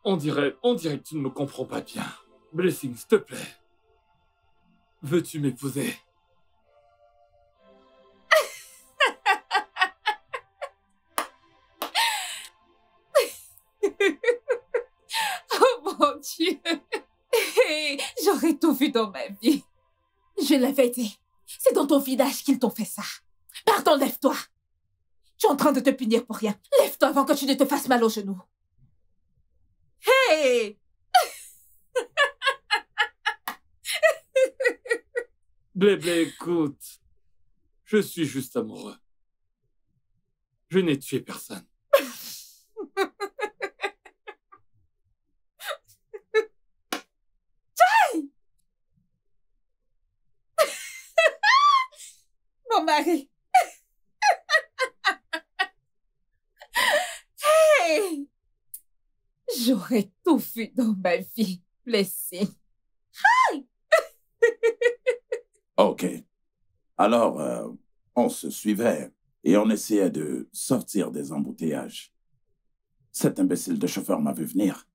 On dirait que tu ne me comprends pas bien. Blessing, s'il te plaît. Veux-tu m'épouser? Oh mon Dieu! J'aurais tout vu dans ma vie. Je l'avais dit. C'est dans ton visage qu'ils t'ont fait ça. Pardon, lève-toi. Tu es en train de te punir pour rien. Lève-toi avant que tu ne te fasses mal aux genoux. Hey! Blé, écoute. Je suis juste amoureux. Je n'ai tué personne. Mon mari. Hey! J'aurais tout vu dans ma vie, Blessing. Ok. Alors, on se suivait et on essayait de sortir des embouteillages. Cet imbécile de chauffeur m'a vu venir,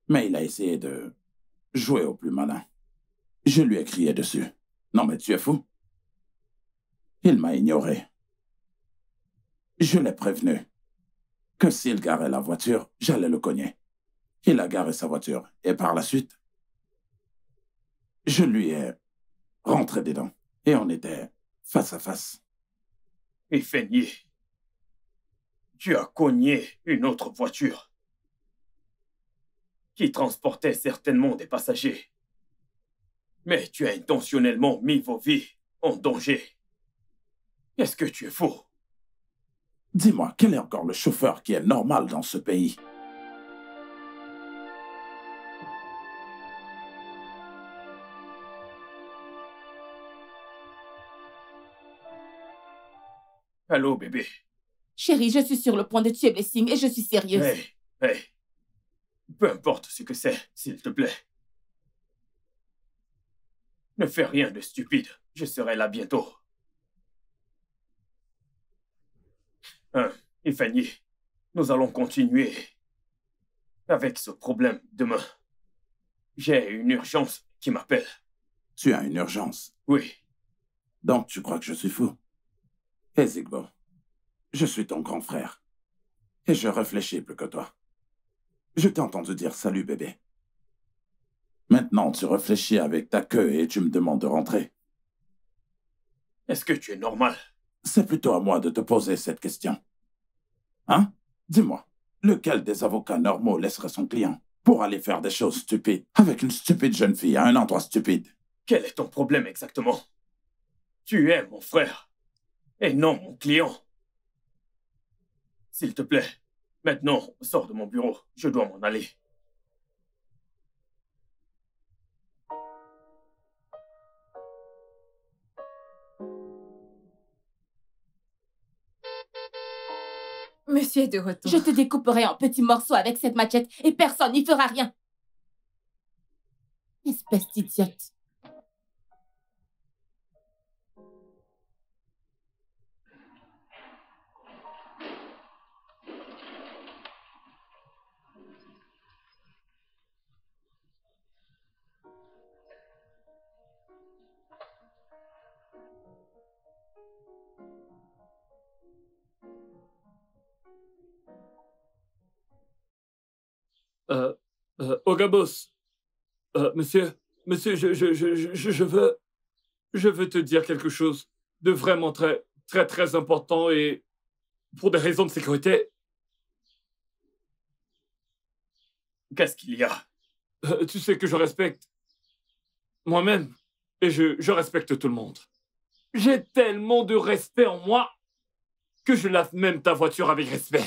mais il a essayé de jouer au plus malin. Je lui ai crié dessus. Non mais tu es fou. Il m'a ignoré. Je l'ai prévenu que s'il garait la voiture, j'allais le cogner. Il a garé sa voiture et par la suite, je lui ai rentré dedans et on était face à face. Ifeanyi, tu as cogné une autre voiture qui transportait certainement des passagers. Mais tu as intentionnellement mis vos vies en danger. Est-ce que tu es fou? Dis-moi, quel est encore le chauffeur qui est normal dans ce pays? Allô, bébé? Chérie, je suis sur le point de tuer Blessing et je suis sérieuse. Hey. Peu importe ce que c'est, s'il te plaît. Ne fais rien de stupide. Je serai là bientôt. Ifeanyi, nous allons continuer avec ce problème demain. J'ai une urgence qui m'appelle. Tu as une urgence? Oui. Donc tu crois que je suis fou? Ezigbo, je suis ton grand frère. Et je réfléchis plus que toi. Je t'ai entendu dire salut bébé. Maintenant tu réfléchis avec ta queue et tu me demandes de rentrer. Est-ce que tu es normal? C'est plutôt à moi de te poser cette question. Hein? Dis-moi, lequel des avocats normaux laisserait son client pour aller faire des choses stupides avec une stupide jeune fille à un endroit stupide? Quel est ton problème exactement? Tu es mon frère et non mon client. S'il te plaît, maintenant, sors de mon bureau. Je dois m'en aller. Monsieur est de retour. Je te découperai en petits morceaux avec cette machette et personne n'y fera rien. Espèce d'idiote. Ogabos, monsieur, je veux te dire quelque chose de vraiment très important et pour des raisons de sécurité. Qu'est-ce qu'il y a? Tu sais que je respecte moi-même et je respecte tout le monde. J'ai tellement de respect en moi que je lave même ta voiture avec respect.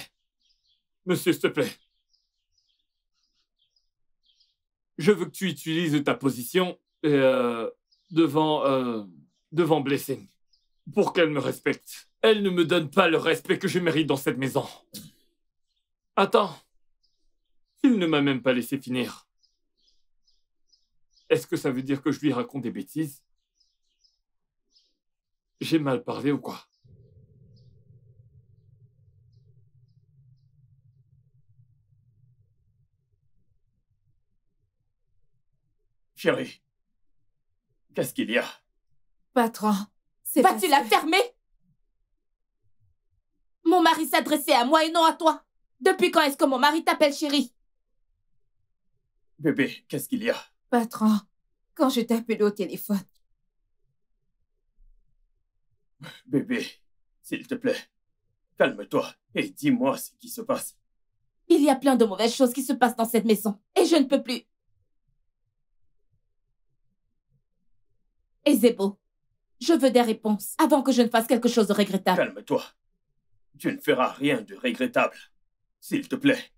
Monsieur, s'il te plaît. Je veux que tu utilises ta position devant Blessing pour qu'elle me respecte. Elle ne me donne pas le respect que je mérite dans cette maison. Attends. Il ne m'a même pas laissé finir. Est-ce que ça veut dire que je lui raconte des bêtises? J'ai mal parlé ou quoi? Chérie, qu'est-ce qu'il y a? Patron, c'est Vas-tu la fermer? Mon mari s'adressait à moi et non à toi. Depuis quand est-ce que mon mari t'appelle chérie? Bébé, qu'est-ce qu'il y a? Patron, quand je t'appelle au téléphone. Bébé, s'il te plaît, calme-toi et dis-moi ce qui se passe. Il y a plein de mauvaises choses qui se passent dans cette maison et je ne peux plus. Ezebo, je veux des réponses avant que je ne fasse quelque chose de regrettable. Calme-toi. Tu ne feras rien de regrettable. S'il te plaît.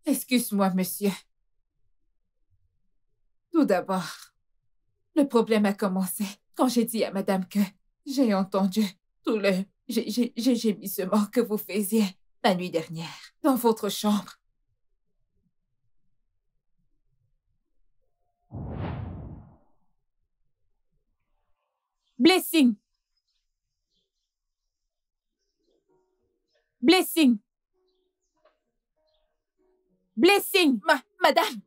Excuse-moi, monsieur. Tout d'abord, le problème a commencé quand j'ai dit à madame que j'ai entendu tout le gémissement que vous faisiez la nuit dernière dans votre chambre. Blessing. Blessing. Blessing. Madame.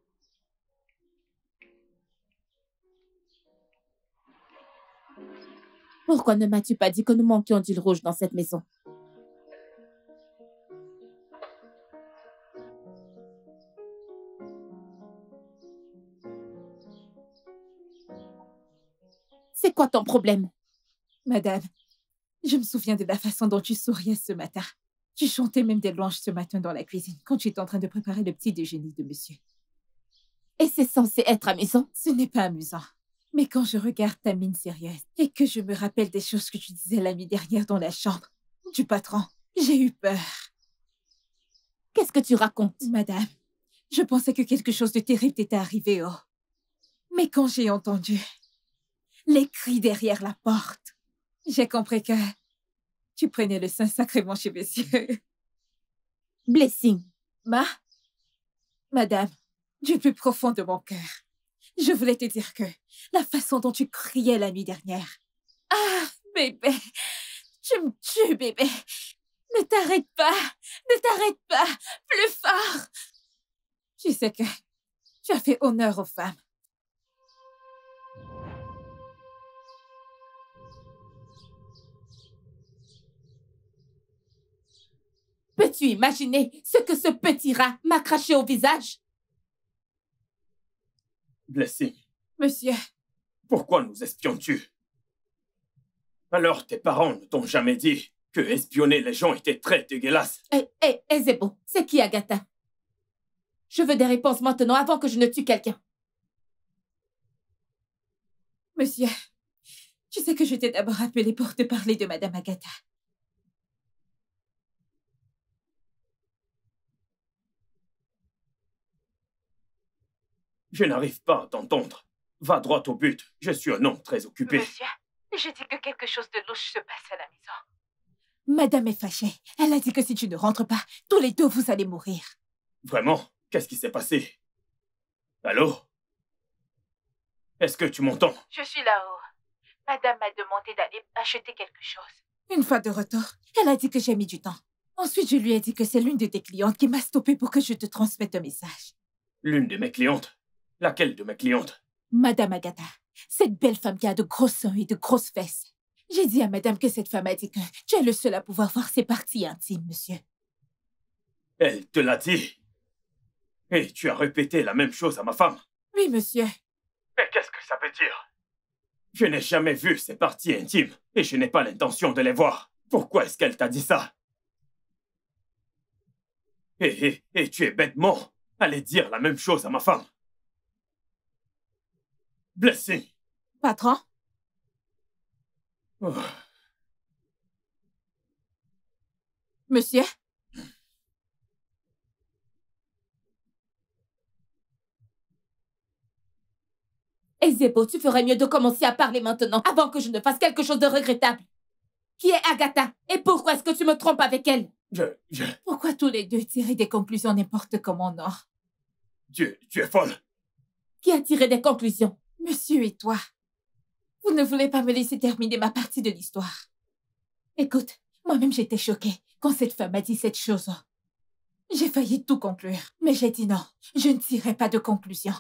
Pourquoi ne m'as-tu pas dit que nous manquions d'huile rouge dans cette maison? C'est quoi ton problème? Madame, je me souviens de la façon dont tu souriais ce matin. Tu chantais même des louanges ce matin dans la cuisine quand tu étais en train de préparer le petit déjeuner de monsieur. Et c'est censé être amusant? Ce n'est pas amusant. Mais quand je regarde ta mine sérieuse et que je me rappelle des choses que tu disais la nuit dernière dans la chambre du patron, j'ai eu peur. Qu'est-ce que tu racontes? Madame, je pensais que quelque chose de terrible t'était arrivé, oh. Mais quand j'ai entendu les cris derrière la porte, j'ai compris que tu prenais le Saint-Sacrement chez monsieur. Blessing. Madame, du plus profond de mon cœur, je voulais te dire que la façon dont tu criais la nuit dernière... Ah, bébé, tu me tues, bébé. Ne t'arrête pas, plus fort. Tu sais que tu as fait honneur aux femmes. Peux-tu imaginer ce que ce petit rat m'a craché au visage? Blessing. Monsieur. Pourquoi nous espionnes-tu? Alors tes parents ne t'ont jamais dit que espionner les gens était très dégueulasse? Ezebo, c'est qui Agatha? Je veux des réponses maintenant avant que je ne tue quelqu'un. Monsieur, tu sais que je t'ai d'abord appelé pour te parler de Madame Agatha. Je n'arrive pas à t'entendre. Va droit au but. Je suis un homme très occupé. Monsieur, je dis que quelque chose de louche se passe à la maison. Madame est fâchée. Elle a dit que si tu ne rentres pas, tous les deux vous allez mourir. Vraiment? Qu'est-ce qui s'est passé? Allô? Est-ce que tu m'entends? Je suis là-haut. Madame m'a demandé d'aller acheter quelque chose. Une fois de retour, elle a dit que j'ai mis du temps. Ensuite, je lui ai dit que c'est l'une de tes clientes qui m'a stoppé pour que je te transmette un message. L'une de mes clientes? Laquelle de mes clientes? Madame Agatha, cette belle femme qui a de gros seins et de grosses fesses. J'ai dit à madame que cette femme a dit que tu es le seul à pouvoir voir ses parties intimes, monsieur. Elle te l'a dit? Et tu as répété la même chose à ma femme? Oui, monsieur. Mais qu'est-ce que ça veut dire? Je n'ai jamais vu ses parties intimes et je n'ai pas l'intention de les voir. Pourquoi est-ce qu'elle t'a dit ça? Et tu es bêtement allé dire la même chose à ma femme. Blessing. Patron? Oh. Monsieur? Ezebo, tu ferais mieux de commencer à parler maintenant, avant que je ne fasse quelque chose de regrettable. Qui est Agatha? Et pourquoi est-ce que tu me trompes avec elle? Pourquoi tous les deux tirer des conclusions n'importe comment, non? Tu es folle. Qui a tiré des conclusions? Monsieur et toi. Vous ne voulez pas me laisser terminer ma partie de l'histoire. Écoute, moi-même j'étais choquée quand cette femme a dit cette chose. J'ai failli tout conclure, mais j'ai dit non, je ne tirerai pas de conclusion.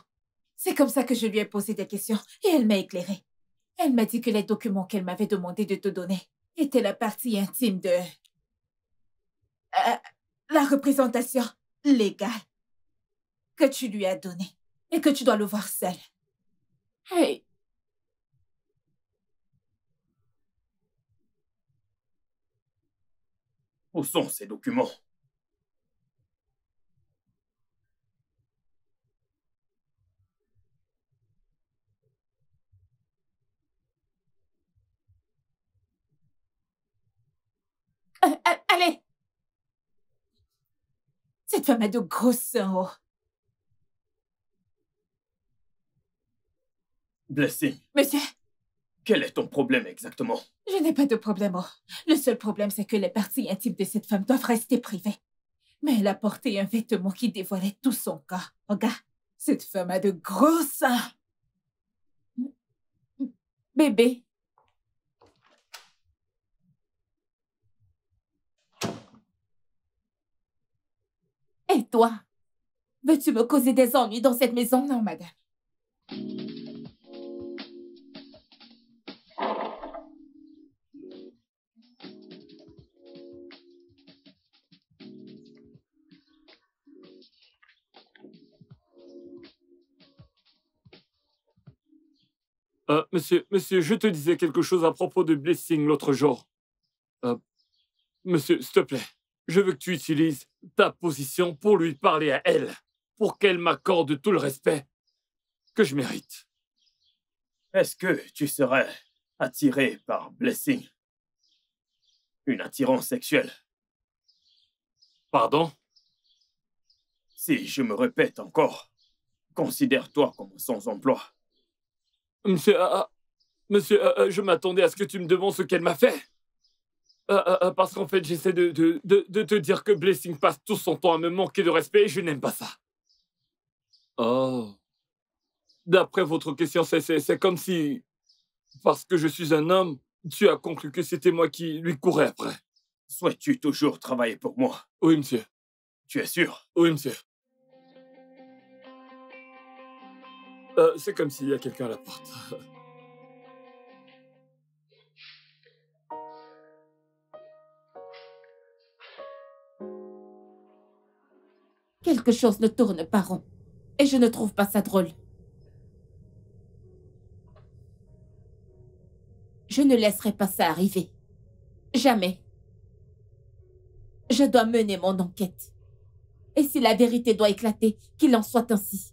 C'est comme ça que je lui ai posé des questions et elle m'a éclairée. Elle m'a dit que les documents qu'elle m'avait demandé de te donner étaient la partie intime de... la représentation légale que tu lui as donnée et que tu dois le voir seul. Hey! Où sont ces documents? Allez! Cette femme a de gros seins, oh. Blessing. Monsieur? Quel est ton problème exactement? Je n'ai pas de problème, oh. Le seul problème, c'est que les parties intimes de cette femme doivent rester privées. Mais elle a porté un vêtement qui dévoilait tout son corps. Regarde, cette femme a de gros seins. Bébé. Et toi? Veux-tu me causer des ennuis dans cette maison? Non, madame. Monsieur, je te disais quelque chose à propos de Blessing l'autre jour. Monsieur, s'il te plaît, je veux que tu utilises ta position pour lui parler à elle, pour qu'elle m'accorde tout le respect que je mérite. Est-ce que tu serais attiré par Blessing? Une attirance sexuelle? Pardon? Si je me répète encore, considère-toi comme sans emploi. Monsieur, je m'attendais à ce que tu me demandes ce qu'elle m'a fait. Parce qu'en fait, j'essaie de te dire que Blessing passe tout son temps à me manquer de respect et je n'aime pas ça. Oh. D'après votre question, c'est comme si, parce que je suis un homme, tu as conclu que c'était moi qui lui courais après. Souhaites-tu toujours travailler pour moi? Oui, monsieur. Tu es sûr? Oui, monsieur. C'est comme s'il y a quelqu'un à la porte. Quelque chose ne tourne pas rond. Et je ne trouve pas ça drôle. Je ne laisserai pas ça arriver. Jamais. Je dois mener mon enquête. Et si la vérité doit éclater, qu'il en soit ainsi.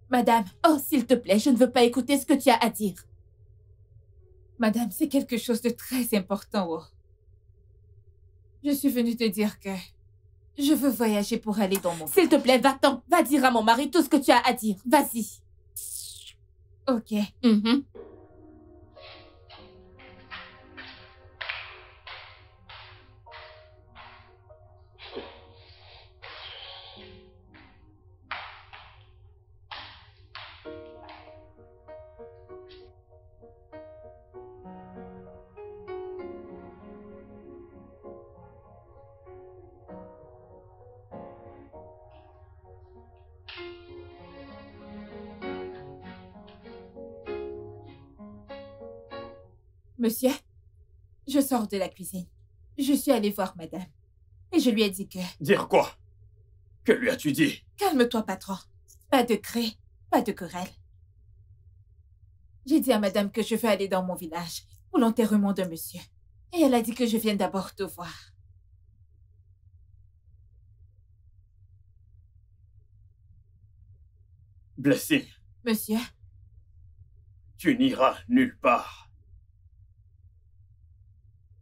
Madame. Oh, s'il te plaît, je ne veux pas écouter ce que tu as à dire. Madame, c'est quelque chose de très important, oh. Je suis venue te dire que je veux voyager pour aller dans mon... S'il te plaît, va-t'en. Va dire à mon mari tout ce que tu as à dire. Vas-y. Ok. Monsieur, je sors de la cuisine. Je suis allée voir madame. Et je lui ai dit que... Dire quoi? Que lui as-tu dit? Calme-toi, patron. Pas de cris, pas de querelle. J'ai dit à madame que je veux aller dans mon village pour l'enterrement de monsieur. Et elle a dit que je vienne d'abord te voir. Blessing. Monsieur? Tu n'iras nulle part.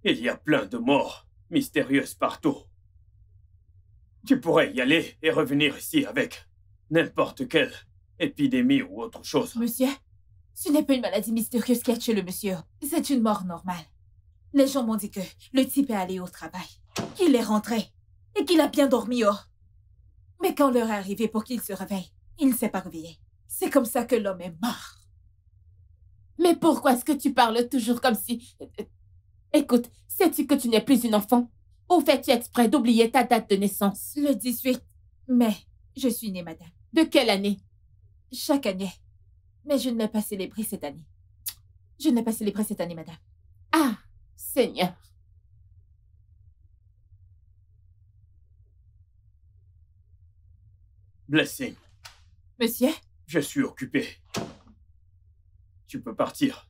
Il y a plein de morts mystérieuses partout. Tu pourrais y aller et revenir ici avec n'importe quelle épidémie ou autre chose. Monsieur, ce n'est pas une maladie mystérieuse qui a tué le monsieur. C'est une mort normale. Les gens m'ont dit que le type est allé au travail, qu'il est rentré et qu'il a bien dormi. Mais quand l'heure est arrivée pour qu'il se réveille, il ne s'est pas réveillé. C'est comme ça que l'homme est mort. Mais pourquoi est-ce que tu parles toujours comme si... Écoute, sais-tu que tu n'es plus une enfant? Ou fais-tu exprès d'oublier ta date de naissance? Le 18 mai, je suis née, madame. De quelle année? Chaque année. Mais je ne l'ai pas célébré cette année. Je ne l'ai pas célébré cette année, madame. Ah, Seigneur. Blessing. Monsieur? Je suis occupé. Tu peux partir.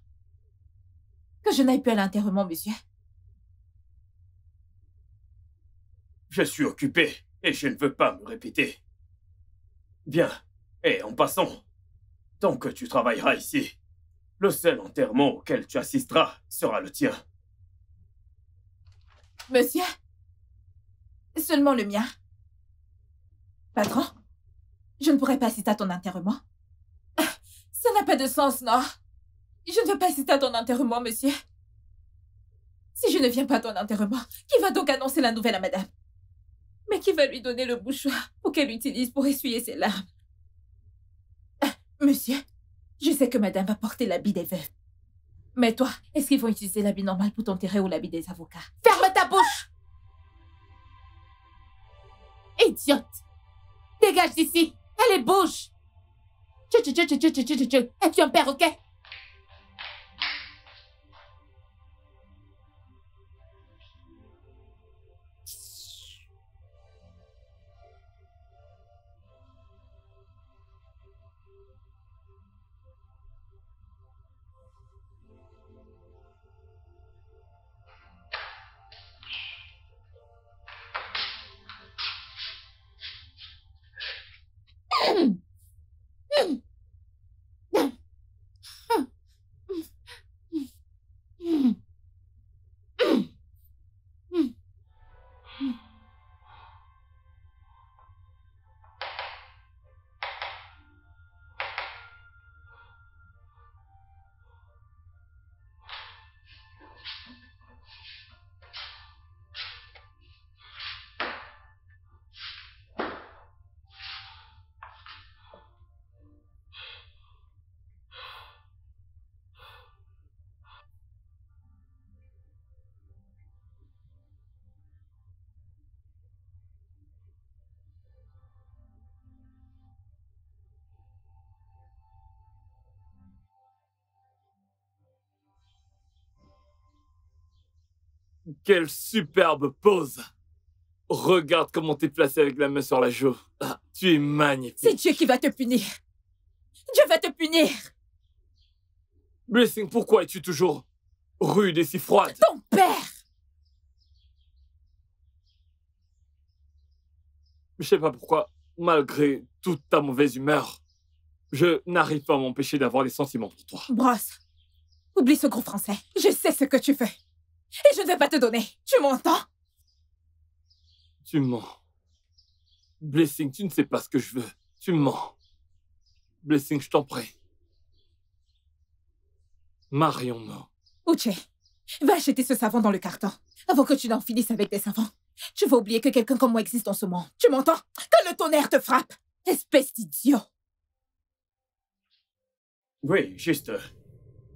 Que je n'aille plus à l'enterrement, monsieur. Je suis occupé et je ne veux pas me répéter. Bien. Et en passant, tant que tu travailleras ici, le seul enterrement auquel tu assisteras sera le tien. Monsieur? Seulement le mien. Patron? Je ne pourrais pas assister à ton enterrement. Ça n'a pas de sens, non? Je ne veux pas assister à ton enterrement, monsieur. Si je ne viens pas à ton enterrement, qui va donc annoncer la nouvelle à madame? Mais qui va lui donner le mouchoir pour qu'elle utilise pour essuyer ses larmes? Monsieur, je sais que madame va porter l'habit des veuves. Mais toi, est-ce qu'ils vont utiliser l'habit normal pour t'enterrer ou l'habit des avocats? Ferme ta bouche! Idiote! Dégage d'ici! Allez, bouge! Es-tu un perroquet? Quelle superbe pose! Regarde comment t'es placé avec la main sur la joue. Ah, tu es magnifique. C'est Dieu qui va te punir. Dieu va te punir. Blessing, pourquoi es-tu toujours rude et si froide? Ton père! Je sais pas pourquoi, malgré toute ta mauvaise humeur, je n'arrive pas à m'empêcher d'avoir des sentiments pour toi. Brosse, oublie ce gros français. Je sais ce que tu fais. Et je ne vais pas te donner. Tu m'entends? Tu mens. Blessing, tu ne sais pas ce que je veux. Tu mens. Blessing, je t'en prie. Marions-nous. Uche, va acheter ce savon dans le carton avant que tu n'en finisses avec des savons. Tu vas oublier que quelqu'un comme moi existe dans ce monde. Tu m'entends? Que le tonnerre te frappe, espèce d'idiot. Oui, juste...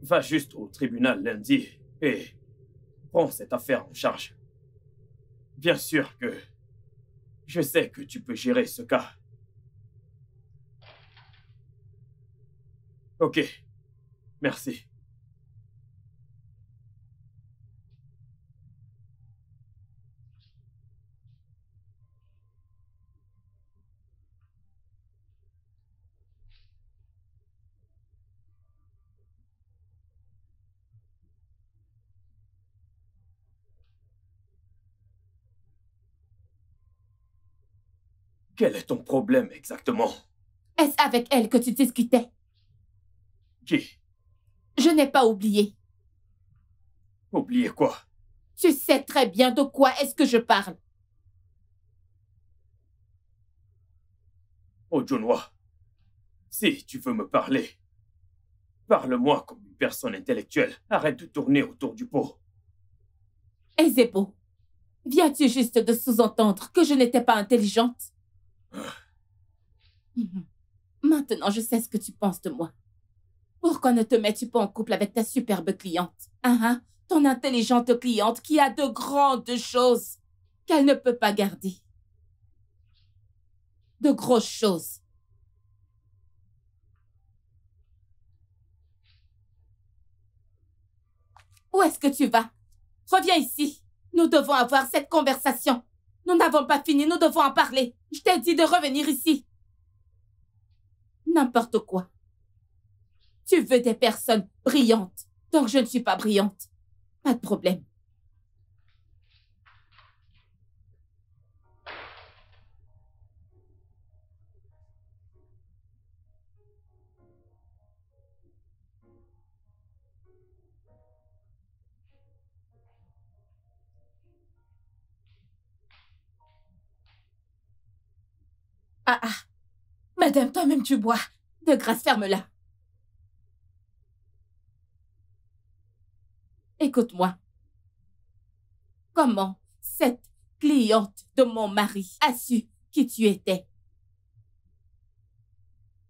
va juste au tribunal lundi et prends cette affaire en charge. Bien sûr que je sais que tu peux gérer ce cas. Ok, merci. Quel est ton problème exactement? Est-ce avec elle que tu discutais? Qui? Je n'ai pas oublié. Oubliez quoi? Tu sais très bien de quoi est-ce que je parle. Oh, Junwa, si tu veux me parler, parle-moi comme une personne intellectuelle. Arrête de tourner autour du pot. Ezebo, viens-tu juste de sous-entendre que je n'étais pas intelligente? Maintenant, je sais ce que tu penses de moi. Pourquoi ne te mets-tu pas en couple avec ta superbe cliente? Ton intelligente cliente qui a de grandes choses qu'elle ne peut pas garder. De grosses choses. Où est-ce que tu vas? Reviens ici. Nous devons avoir cette conversation. Nous n'avons pas fini, nous devons en parler. Je t'ai dit de revenir ici. N'importe quoi. Tu veux des personnes brillantes, donc je ne suis pas brillante. Pas de problème. Madame, toi-même tu bois. De grâce, ferme-la. Écoute-moi. Comment cette cliente de mon mari a su qui tu étais?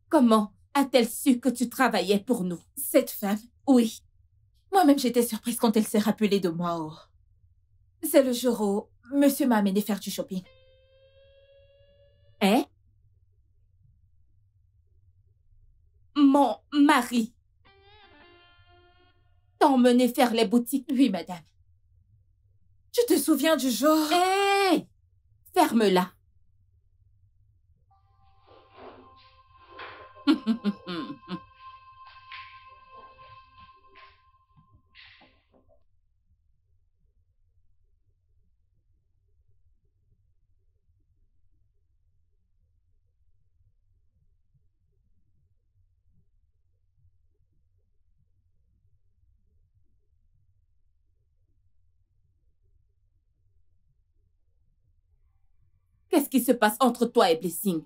Comment a-t-elle su que tu travaillais pour nous? Cette femme, Oui. moi-même j'étais surprise quand elle s'est rappelée de moi. Oh. C'est le jour où monsieur m'a amené faire du shopping. Hein? Mon mari t'a emmené faire les boutiques? Oui, madame. Tu te souviens du jour? Hé! Ferme-la. Qu'est-ce qui se passe entre toi et Blessing?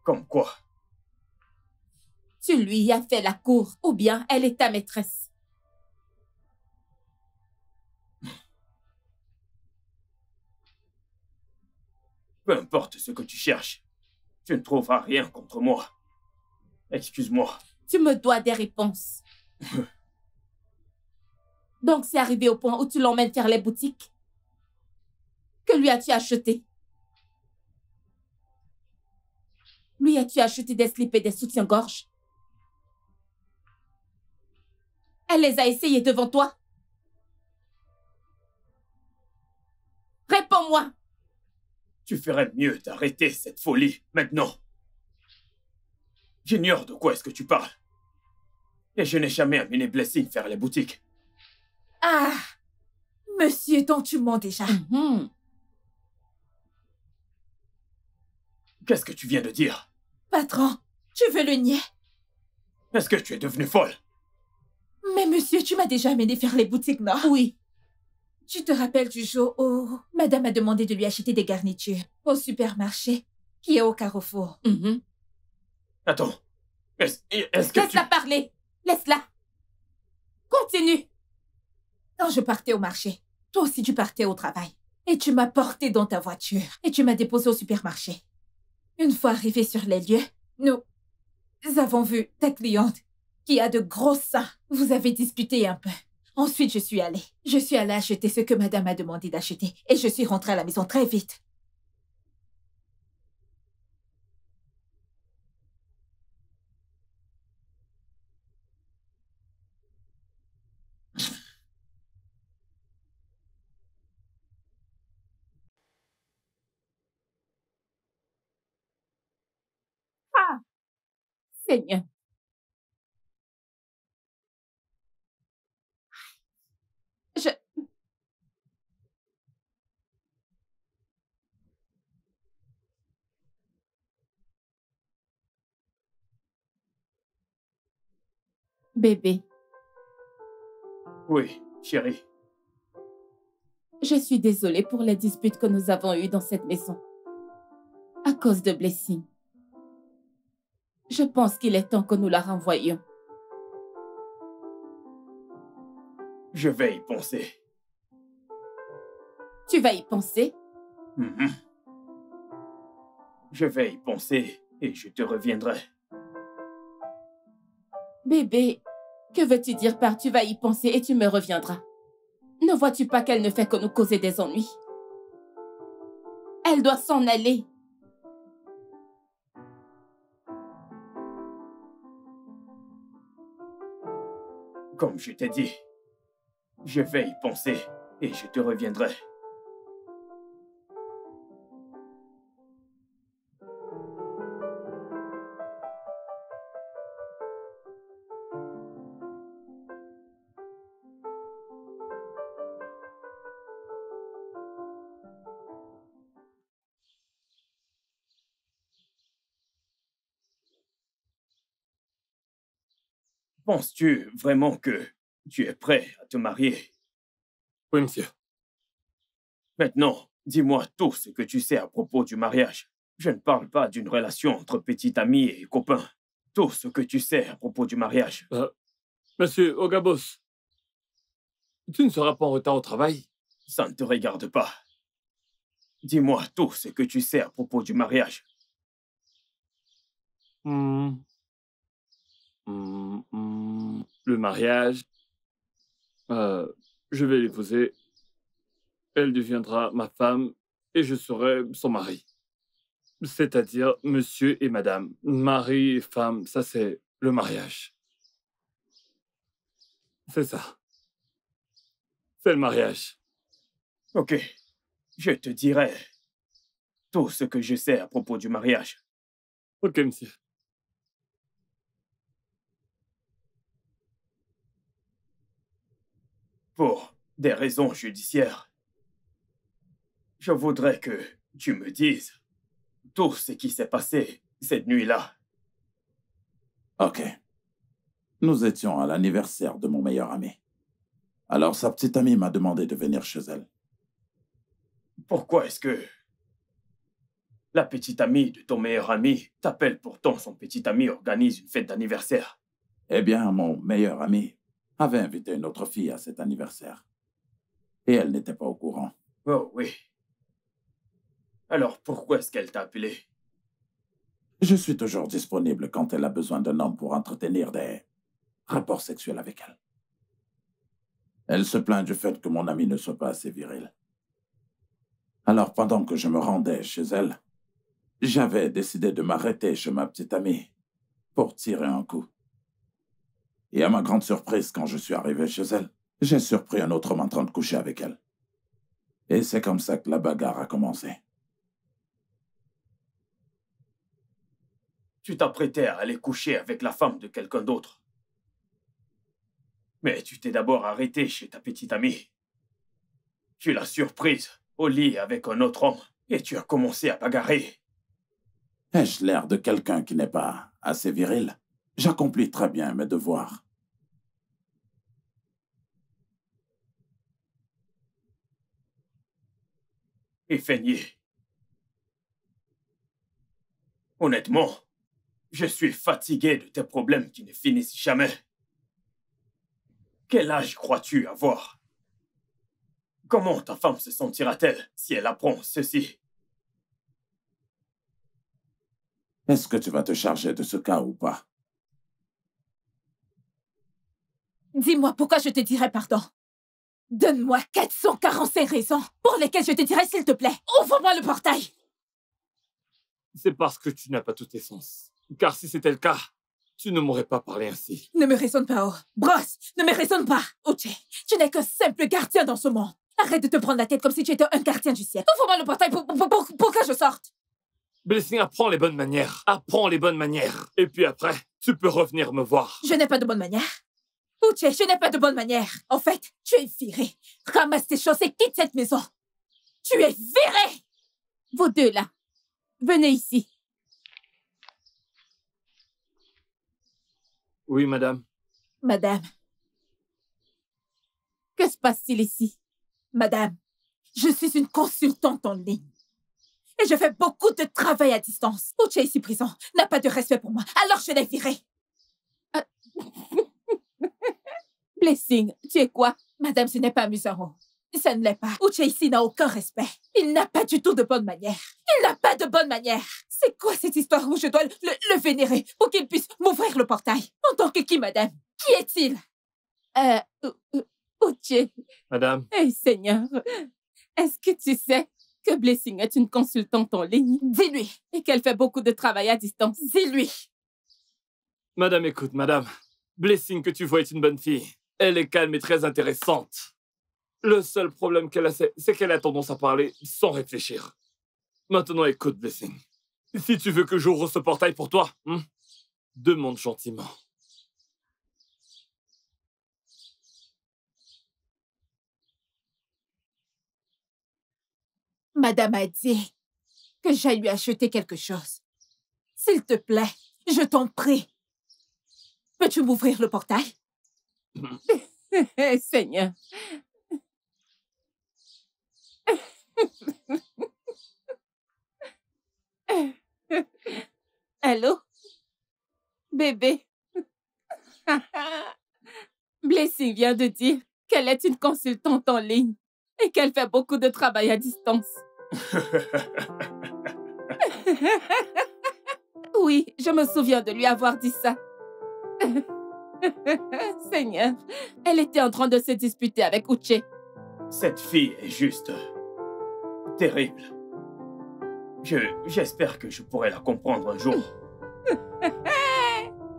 Comme quoi? Tu lui as fait la cour, ou bien elle est ta maîtresse? Peu importe ce que tu cherches, tu ne trouveras rien contre moi. Excuse-moi. Tu me dois des réponses. Donc c'est arrivé au point où tu l'emmènes faire les boutiques? Que lui as-tu acheté? Lui as-tu acheté des slips et des soutiens-gorge? Elle les a essayés devant toi? Réponds-moi! Tu ferais mieux d'arrêter cette folie, maintenant. J'ignore de quoi est-ce que tu parles. Et je n'ai jamais amené Blessing faire les boutiques. Ah! Monsieur dont tu mens déjà. Qu'est-ce que tu viens de dire? Patron, tu veux le nier? Est-ce que tu es devenue folle? Mais monsieur, tu m'as déjà amené faire les boutiques, non? Oui. Tu te rappelles du jour où madame a demandé de lui acheter des garnitures au supermarché qui est au Carrefour? Attends. Est-ce que Laisse-la parler. Laisse-la. Continue. Quand je partais au marché, toi aussi tu partais au travail. Et tu m'as porté dans ta voiture et tu m'as déposé au supermarché. Une fois arrivé sur les lieux, nous avons vu ta cliente qui a de gros seins. Vous avez discuté un peu. Ensuite, je suis allée. Je suis allée acheter ce que madame a demandé d'acheter et je suis rentrée à la maison très vite. Seigneur. Bébé, Oui, chérie. je suis désolée pour les disputes que nous avons eues dans cette maison. À cause de Blessing. Je pense qu'il est temps que nous la renvoyions. Je vais y penser. Tu vas y penser? Mhm. Je vais y penser et je te reviendrai. Bébé, que veux-tu dire par tu vas y penser et tu me reviendras? Ne vois-tu pas qu'elle ne fait que nous causer des ennuis? Elle doit s'en aller. Comme je t'ai dit, je vais y penser et je te reviendrai. Penses-tu vraiment que tu es prêt à te marier? Oui, monsieur. Maintenant, dis-moi tout ce que tu sais à propos du mariage. Je ne parle pas d'une relation entre petit ami et copain. Tout ce que tu sais à propos du mariage. Monsieur Ogabos, tu ne seras pas en retard au travail? Ça ne te regarde pas. Dis-moi tout ce que tu sais à propos du mariage. Le mariage, je vais l'épouser. Elle deviendra ma femme et je serai son mari. C'est-à-dire monsieur et madame. Mari et femme, ça c'est le mariage. C'est ça. C'est le mariage. Ok. Je te dirai tout ce que je sais à propos du mariage. Ok, monsieur. Pour des raisons judiciaires, je voudrais que tu me dises tout ce qui s'est passé cette nuit-là. Ok. Nous étions à l'anniversaire de mon meilleur ami. Alors sa petite amie m'a demandé de venir chez elle. Pourquoi est-ce que la petite amie de ton meilleur ami t'appelle pourtant son petit ami organise une fête d'anniversaire? Eh bien, mon meilleur ami avait invité une autre fille à cet anniversaire. Et elle n'était pas au courant. Oh oui. Alors pourquoi est-ce qu'elle t'a appelé? Je suis toujours disponible quand elle a besoin d'un homme pour entretenir des rapports sexuels avec elle. Elle se plaint du fait que mon ami ne soit pas assez viril. Alors, pendant que je me rendais chez elle, j'avais décidé de m'arrêter chez ma petite amie pour tirer un coup. Et à ma grande surprise, quand je suis arrivé chez elle, j'ai surpris un autre homme en train de coucher avec elle. Et c'est comme ça que la bagarre a commencé. Tu t'apprêtais à aller coucher avec la femme de quelqu'un d'autre. Mais tu t'es d'abord arrêté chez ta petite amie. Tu l'as surprise au lit avec un autre homme et tu as commencé à bagarrer. Ai-je l'air de quelqu'un qui n'est pas assez viril? J'accomplis très bien mes devoirs. Et feigné. Honnêtement, je suis fatigué de tes problèmes qui ne finissent jamais. Quel âge crois-tu avoir? Comment ta femme se sentira-t-elle si elle apprend ceci? Est-ce que tu vas te charger de ce cas ou pas? Dis-moi pourquoi je te dirai pardon. Donne-moi 445 raisons pour lesquelles je te dirai s'il te plaît. Ouvre-moi le portail. C'est parce que tu n'as pas tous tes sens. Car si c'était le cas, tu ne m'aurais pas parlé ainsi. Ne me raisonne pas, oh. Brosse, ne me raisonne pas. Uche, tu n'es qu'un simple gardien dans ce monde. Arrête de te prendre la tête comme si tu étais un gardien du ciel. Ouvre-moi le portail pour que je sorte. Blessing, apprends les bonnes manières. Apprends les bonnes manières. Et puis après, tu peux revenir me voir. Je n'ai pas de bonne manière. Uche, je n'ai pas de bonne manière. En fait, tu es viré. Ramasse tes choses et quitte cette maison. Tu es viré. Vous deux là, venez ici. Oui, madame. Madame, Que se passe-t-il ici? madame, je suis une consultante en ligne. Et je fais beaucoup de travail à distance. Uche ici présent n'a pas de respect pour moi, alors je l'ai viré. Blessing, tu es quoi? Madame, ce n'est pas amusant. Ça ne l'est pas. Uche ici n'a aucun respect. Il n'a pas du tout de bonne manière. Il n'a pas de bonne manière. C'est quoi cette histoire où je dois le vénérer pour qu'il puisse m'ouvrir le portail? En tant que qui, madame? Qui est-il? Uche. Madame, Eh, Seigneur, est-ce que tu sais que Blessing est une consultante en ligne Dis-lui. et qu'elle fait beaucoup de travail à distance? Dis-lui. madame, écoute, madame. Blessing que tu vois est une bonne fille. Elle est calme et très intéressante. Le seul problème qu'elle a, c'est qu'elle a tendance à parler sans réfléchir. Maintenant, écoute, Blessing. Si tu veux que j'ouvre ce portail pour toi, demande gentiment. Madame a dit que j'aille lui acheter quelque chose. S'il te plaît, je t'en prie. Peux-tu m'ouvrir le portail? Eh, Seigneur. Allô? Bébé. Blessing vient de dire qu'elle est une consultante en ligne et qu'elle fait beaucoup de travail à distance. Oui, je me souviens de lui avoir dit ça. Seigneur, elle était en train de se disputer avec Uche. Cette fille est juste terrible. J'espère que je pourrai la comprendre un jour.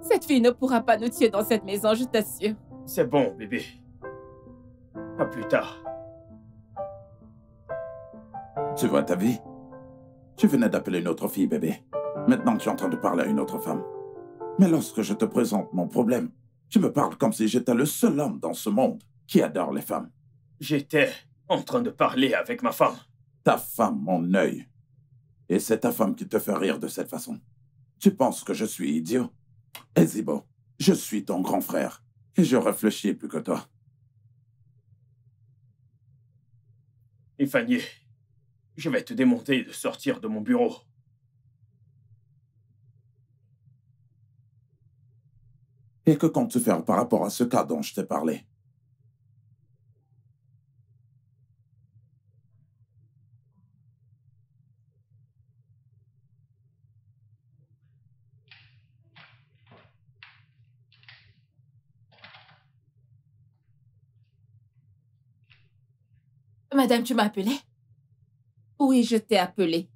Cette fille ne pourra pas nous tuer dans cette maison, je t'assure. C'est bon, bébé. À plus tard. Tu vois ta vie? Tu venais d'appeler une autre fille, bébé. Maintenant, tu es en train de parler à une autre femme. Mais lorsque je te présente mon problème, tu me parles comme si j'étais le seul homme dans ce monde qui adore les femmes. J'étais en train de parler avec ma femme. Ta femme, mon œil. Et c'est ta femme qui te fait rire de cette façon. Tu penses que je suis idiot? Ezibo, je suis ton grand frère. Et je réfléchis plus que toi. Ifanier, je vais te demander de sortir de mon bureau. Et que comptes-tu faire par rapport à ce cas dont je t'ai parlé? Madame, tu m'as appelé? Oui, je t'ai appelé.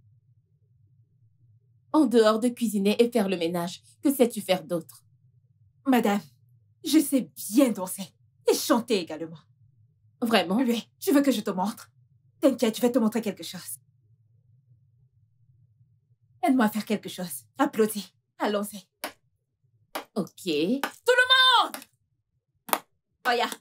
En dehors de cuisiner et faire le ménage, que sais-tu faire d'autre? Madame, je sais bien danser et chanter également. Vraiment? Oui, tu veux que je te montre? T'inquiète, je vais te montrer quelque chose. Aide-moi à faire quelque chose. Applaudis. Allons-y. Ok. Tout le monde! Regarde.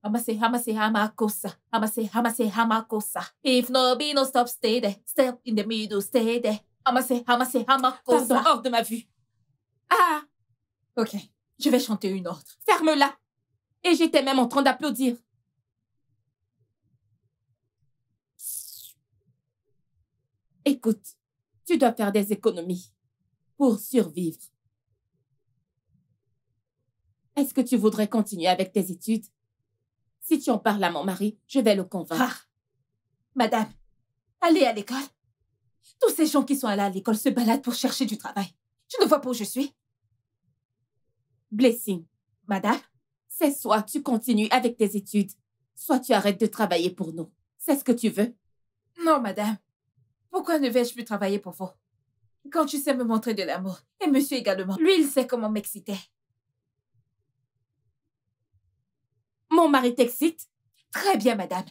Hamase, hamase, hamakosa. Hamase, hamase, hamakosa. If no be no stop, stay there. Step in the middle, stay there. Hamase, hamase, hamakosa. Pardon, hors de ma vue. Ah, Ok, je vais chanter une autre. ferme-la. Et j'étais même en train d'applaudir. Écoute, tu dois faire des économies pour survivre. Est-ce que tu voudrais continuer avec tes études? Si tu en parles à mon mari, je vais le convaincre. Ah, madame, allez à l'école. Tous ces gens qui sont allés à l'école se baladent pour chercher du travail. Tu ne vois pas où je suis? Blessing, Madame? c'est soit tu continues avec tes études, soit tu arrêtes de travailler pour nous. C'est ce que tu veux? Non, madame. Pourquoi ne vais-je plus travailler pour vous? Quand tu sais me montrer de l'amour, et monsieur également, lui, il sait comment m'exciter. Mon mari t'excite? Très bien, madame.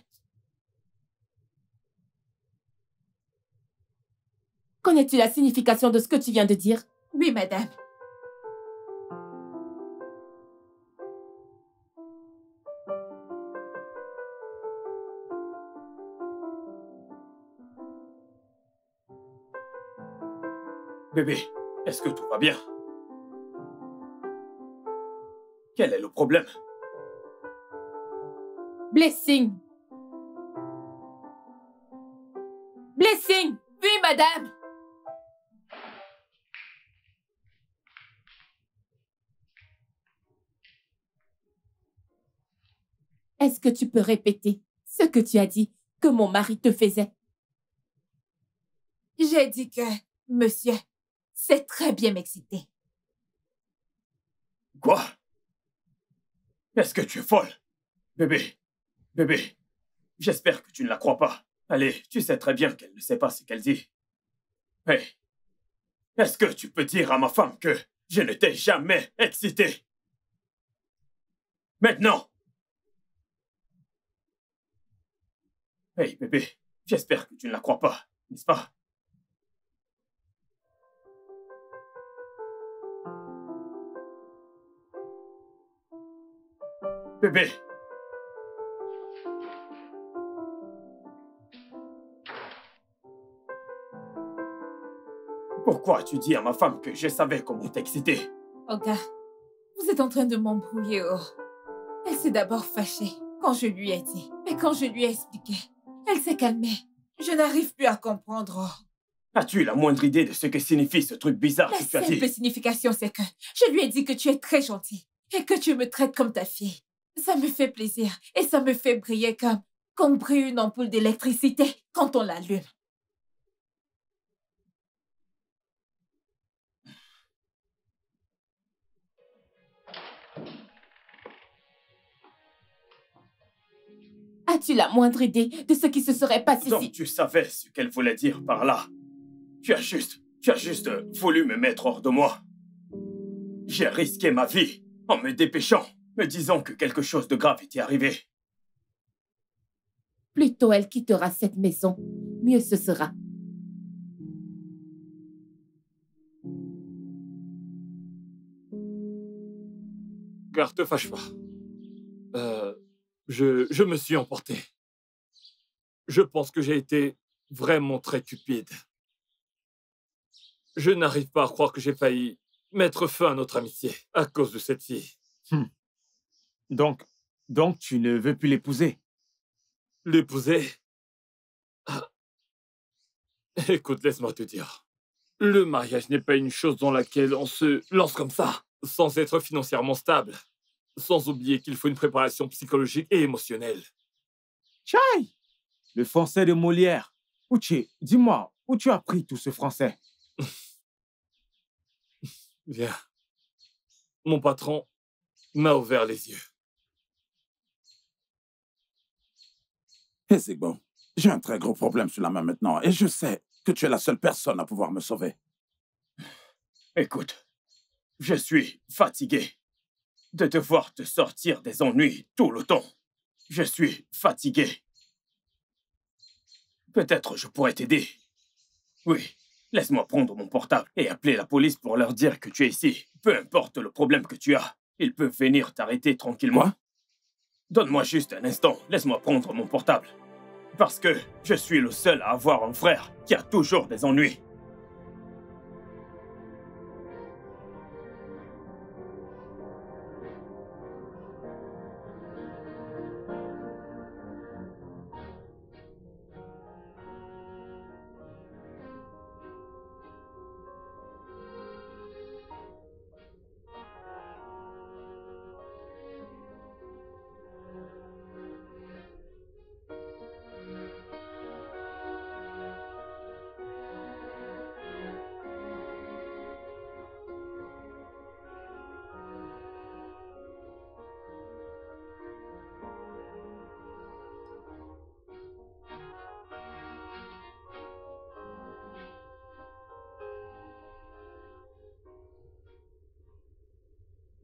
Connais-tu la signification de ce que tu viens de dire? Oui, madame. Bébé, est-ce que tout va bien? Quel est le problème? Blessing. Blessing. Oui, madame. Est-ce que tu peux répéter ce que tu as dit que mon mari te faisait? J'ai dit que monsieur sait très bien m'exciter. Quoi? Est-ce que tu es folle? Bébé, bébé, j'espère que tu ne la crois pas. Allez, tu sais très bien qu'elle ne sait pas ce qu'elle dit. Hey, est-ce que tu peux dire à ma femme que je ne t'ai jamais excité? Maintenant! Hey, bébé, j'espère que tu ne la crois pas, n'est-ce pas? Bébé! Pourquoi tu dis à ma femme que je savais comment t'exciter? Olga, vous êtes en train de m'embrouiller. Oh. Elle s'est d'abord fâchée quand je lui ai dit. Mais quand je lui ai expliqué, elle s'est calmée. Je n'arrive plus à comprendre. Oh. As-tu la moindre idée de ce que signifie ce truc bizarre La que tu as simple dit? signification, c'est que je lui ai dit que tu es très gentil et que tu me traites comme ta fille. Ça me fait plaisir et ça me fait briller comme brille une ampoule d'électricité quand on l'allume. As-tu la moindre idée de ce qui se serait passé Donc si... tu savais ce qu'elle voulait dire par là. Tu as juste voulu me mettre hors de moi. J'ai risqué ma vie en me dépêchant, me disant que quelque chose de grave était arrivé. Plus tôt elle quittera cette maison, mieux ce sera. Car te fâche pas. Je me suis emporté. Je pense que j'ai été vraiment très cupide. Je n'arrive pas à croire que j'ai failli mettre fin à notre amitié à cause de cette fille. Donc tu ne veux plus l'épouser? L'épouser? Ah. Écoute, laisse-moi te dire. Le mariage n'est pas une chose dans laquelle on se lance comme ça, sans être financièrement stable. Sans oublier qu'il faut une préparation psychologique et émotionnelle. Chai! Le français de Molière. Uche, dis-moi, où tu as appris tout ce français? Viens. Mon patron m'a ouvert les yeux. Et c'est bon. J'ai un très gros problème sur la main maintenant et je sais que tu es la seule personne à pouvoir me sauver. Écoute, je suis fatigué de devoir te sortir des ennuis tout le temps. Je suis fatigué. Peut-être je pourrais t'aider. Oui, laisse-moi prendre mon portable et appeler la police pour leur dire que tu es ici. Peu importe le problème que tu as, ils peuvent venir t'arrêter tranquillement. Quoi? Donne-moi juste un instant, laisse-moi prendre mon portable. Parce que je suis le seul à avoir un frère qui a toujours des ennuis.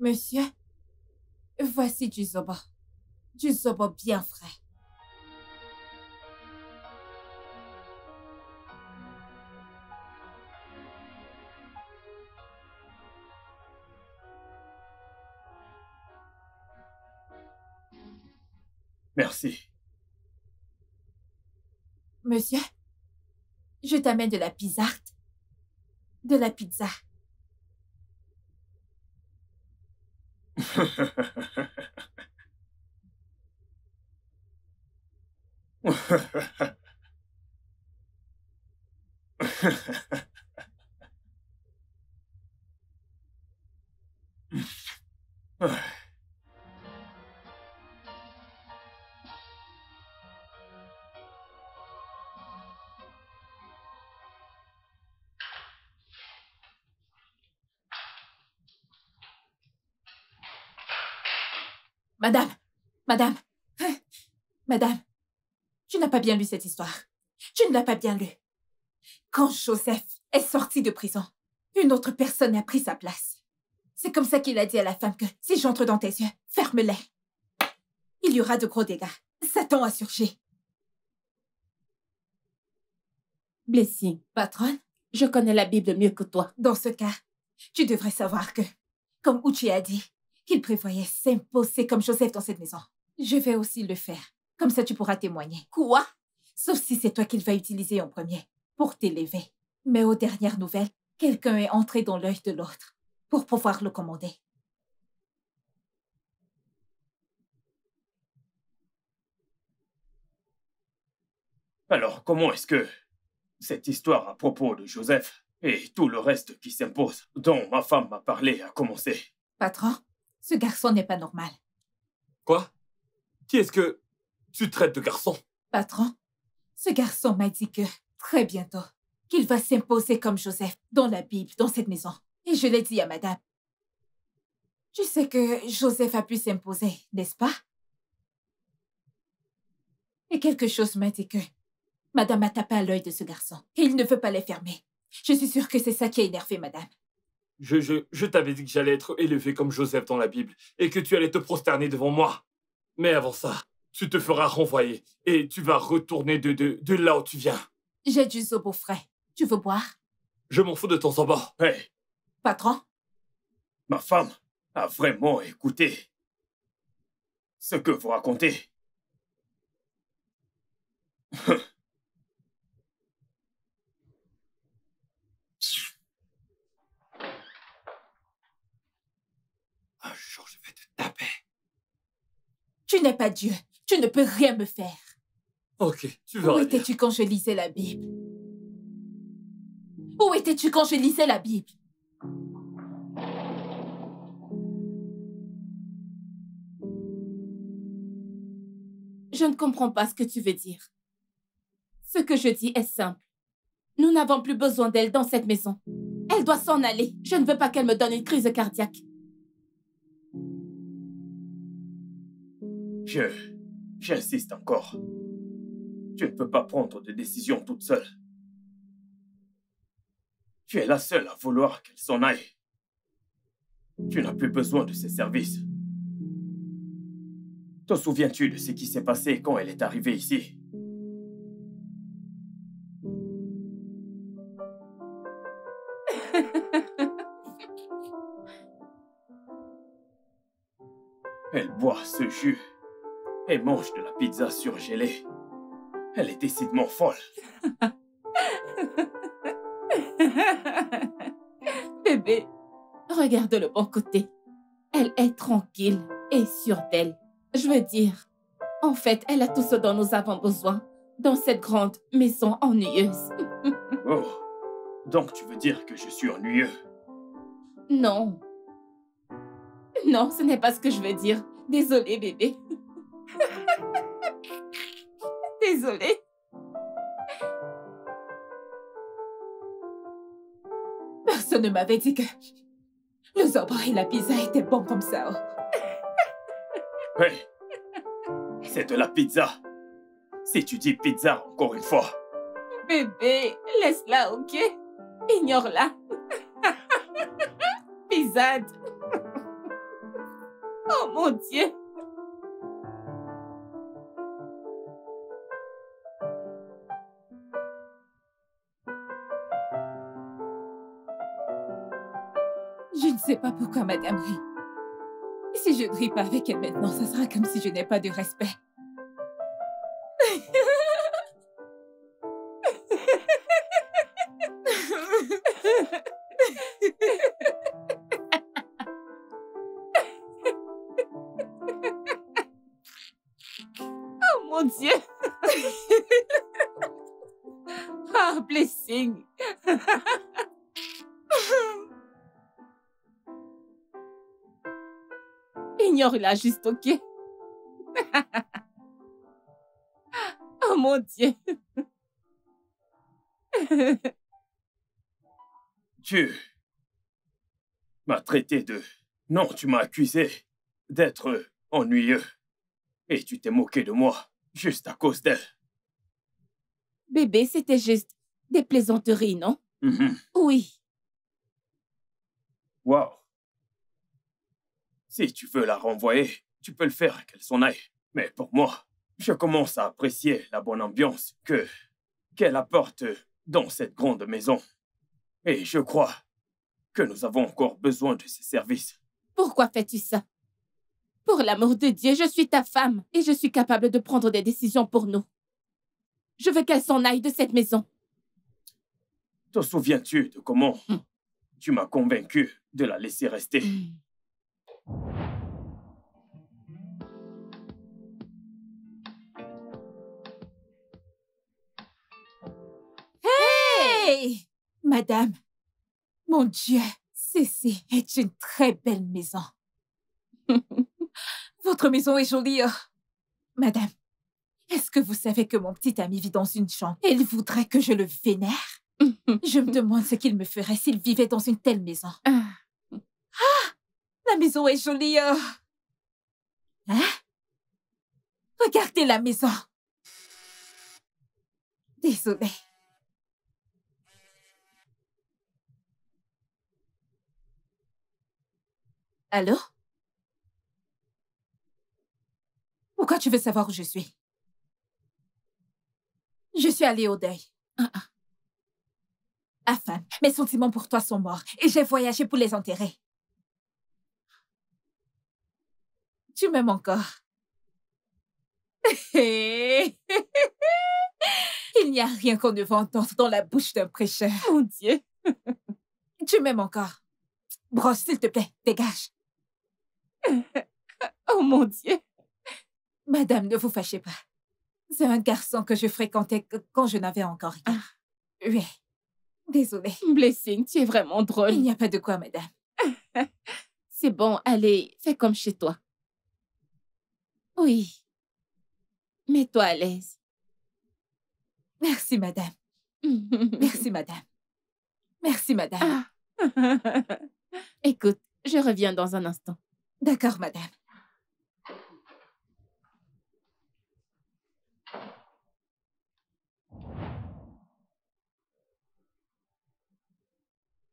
Monsieur, voici du zobo. Du zobo bien frais. Merci. Monsieur, je t'amène de la pizza. de la pizza. Madame, madame, madame, tu n'as pas bien lu cette histoire. Tu ne l'as pas bien lue. Quand Joseph est sorti de prison, une autre personne a pris sa place. C'est comme ça qu'il a dit à la femme que si j'entre dans tes yeux, ferme-les. Il y aura de gros dégâts. Satan a surgi. Blessing, Patronne, je connais la Bible mieux que toi. dans ce cas, tu devrais savoir que, comme Uchi a dit, qu'il prévoyait s'imposer comme Joseph dans cette maison. Je vais aussi le faire. Comme ça, tu pourras témoigner. Quoi? Sauf si c'est toi qu'il va utiliser en premier, pour t'élever. Mais aux dernières nouvelles, quelqu'un est entré dans l'œil de l'autre, pour pouvoir le commander. Alors, comment est-ce que cette histoire à propos de Joseph et tout le reste qui s'impose, dont ma femme m'a parlé, a commencé? Patron, ce garçon n'est pas normal. Quoi? Qui est-ce que tu traites de garçon? Patron, ce garçon m'a dit que, très bientôt, qu'il va s'imposer comme Joseph dans la Bible, dans cette maison. Et je l'ai dit à madame. Tu sais que Joseph a pu s'imposer, n'est-ce pas? Et quelque chose m'a dit que madame a tapé à l'œil de ce garçon. Et il ne veut pas les fermer. Je suis sûre que c'est ça qui a énervé madame. Je t'avais dit que j'allais être élevé comme Joseph dans la Bible et que tu allais te prosterner devant moi. Mais avant ça, tu te feras renvoyer et tu vas retourner de là où tu viens. J'ai du zobo frais. Tu veux boire? Je m'en fous de ton sabbat. Hey, Patron? ma femme a vraiment écouté ce que vous racontez. Un jour, je vais te taper. Tu n'es pas Dieu. Tu ne peux rien me faire. Ok, tu Où verras bien. étais-tu quand je lisais la Bible? Où étais-tu quand je lisais la Bible? Je ne comprends pas ce que tu veux dire. Ce que je dis est simple. Nous n'avons plus besoin d'elle dans cette maison. Elle doit s'en aller. Je ne veux pas qu'elle me donne une crise cardiaque. J'insiste encore. Tu ne peux pas prendre de décision toute seule. Tu es la seule à vouloir qu'elle s'en aille. Tu n'as plus besoin de ses services. Te souviens-tu de ce qui s'est passé quand elle est arrivée ici? Elle boit ce jus et mange de la pizza surgelée. Elle est décidément folle. Bébé, regarde le bon côté. Elle est tranquille et sûre d'elle. Je veux dire, en fait, elle a tout ce dont nous avons besoin dans cette grande maison ennuyeuse. Oh, donc tu veux dire que je suis ennuyeux? Non. Non, ce n'est pas ce que je veux dire. Désolée, bébé. Désolée. Personne ne m'avait dit que le zobo et la pizza étaient bons comme ça. Hey, c'est de la pizza. Si tu dis pizza encore une fois. Bébé, laisse-la, ok? Ignore-la. Pisade. Oh mon Dieu. Je ne sais pas pourquoi madame rit. Si je ne ris pas avec elle maintenant, ça sera comme si je n'ai pas de respect. Oh, Blessing. Ignore-la juste, ok? Oh mon Dieu. Tu m'as traité de... Non, tu m'as accusé d'être ennuyeux. Et tu t'es moqué de moi, juste à cause d'elle. Bébé, c'était juste des plaisanteries, non? Oui. Wow. Si tu veux la renvoyer, tu peux le faire, qu'elle s'en aille. Mais pour moi, je commence à apprécier la bonne ambiance qu'elle apporte dans cette grande maison. Et je crois que nous avons encore besoin de ses services. Pourquoi fais-tu ça? Pour l'amour de Dieu, je suis ta femme et je suis capable de prendre des décisions pour nous. Je veux qu'elle s'en aille de cette maison. Te souviens-tu de comment tu m'as convaincu de la laisser rester? Hey! Madame, mon Dieu, ceci est une très belle maison. Votre maison est jolie. Madame, est-ce que vous savez que mon petit ami vit dans une chambre et il voudrait que je le vénère? Je me demande ce qu'il me ferait s'il vivait dans une telle maison. Ah! La maison est jolie. Hein? Regardez la maison. Désolée. Allô? Pourquoi tu veux savoir où je suis? Je suis allée au deuil. Afin, mes sentiments pour toi sont morts et j'ai voyagé pour les enterrer. Tu m'aimes encore? Il n'y a rien qu'on ne va entendre dans la bouche d'un prêcheur. Mon Dieu. Tu m'aimes encore? Brosse, s'il te plaît, dégage. Oh mon Dieu. Madame, ne vous fâchez pas. C'est un garçon que je fréquentais quand je n'avais encore rien. Oui, désolée. Blessing, tu es vraiment drôle. Il n'y a pas de quoi, madame. C'est bon, allez, fais comme chez toi. Oui. Mets-toi à l'aise. Merci, madame. Merci, madame. Merci, madame. Écoute, je reviens dans un instant. D'accord, madame.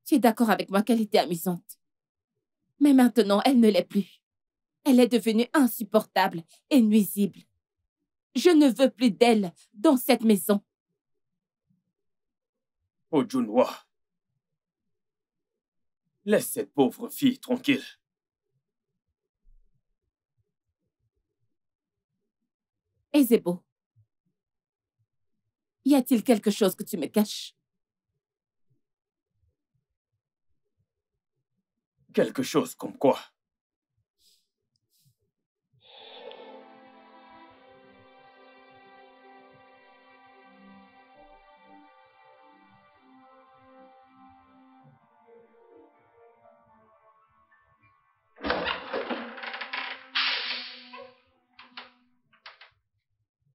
Tu es d'accord avec moi qu'elle était amusante. Mais maintenant, elle ne l'est plus. Elle est devenue insupportable et nuisible. Je ne veux plus d'elle dans cette maison. Oh, Junhwa. Laisse cette pauvre fille tranquille. Ezebo, y a-t-il quelque chose que tu me caches? Quelque chose comme quoi?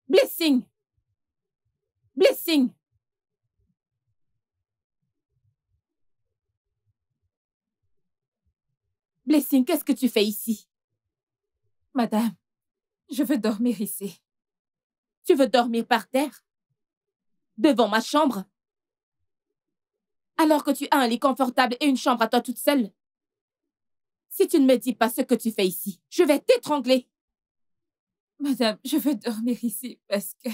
Blessing! Blessing! Blessing, qu'est-ce que tu fais ici? Madame, je veux dormir ici. Tu veux dormir par terre? Devant ma chambre? Alors que tu as un lit confortable et une chambre à toi toute seule? Si tu ne me dis pas ce que tu fais ici, je vais t'étrangler. Madame, je veux dormir ici parce que...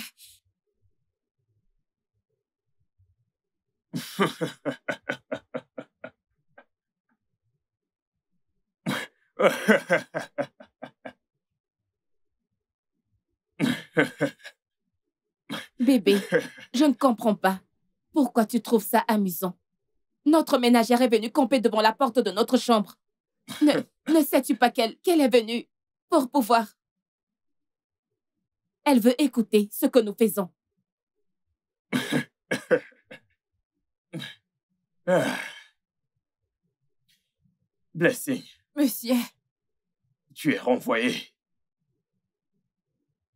Bébé, je ne comprends pas. Pourquoi tu trouves ça amusant? Notre ménagère est venue camper devant la porte de notre chambre. Ne sais-tu pas qu'elle est venue pour pouvoir... Elle veut écouter ce que nous faisons. Ah. Blessing, Monsieur, tu es renvoyé.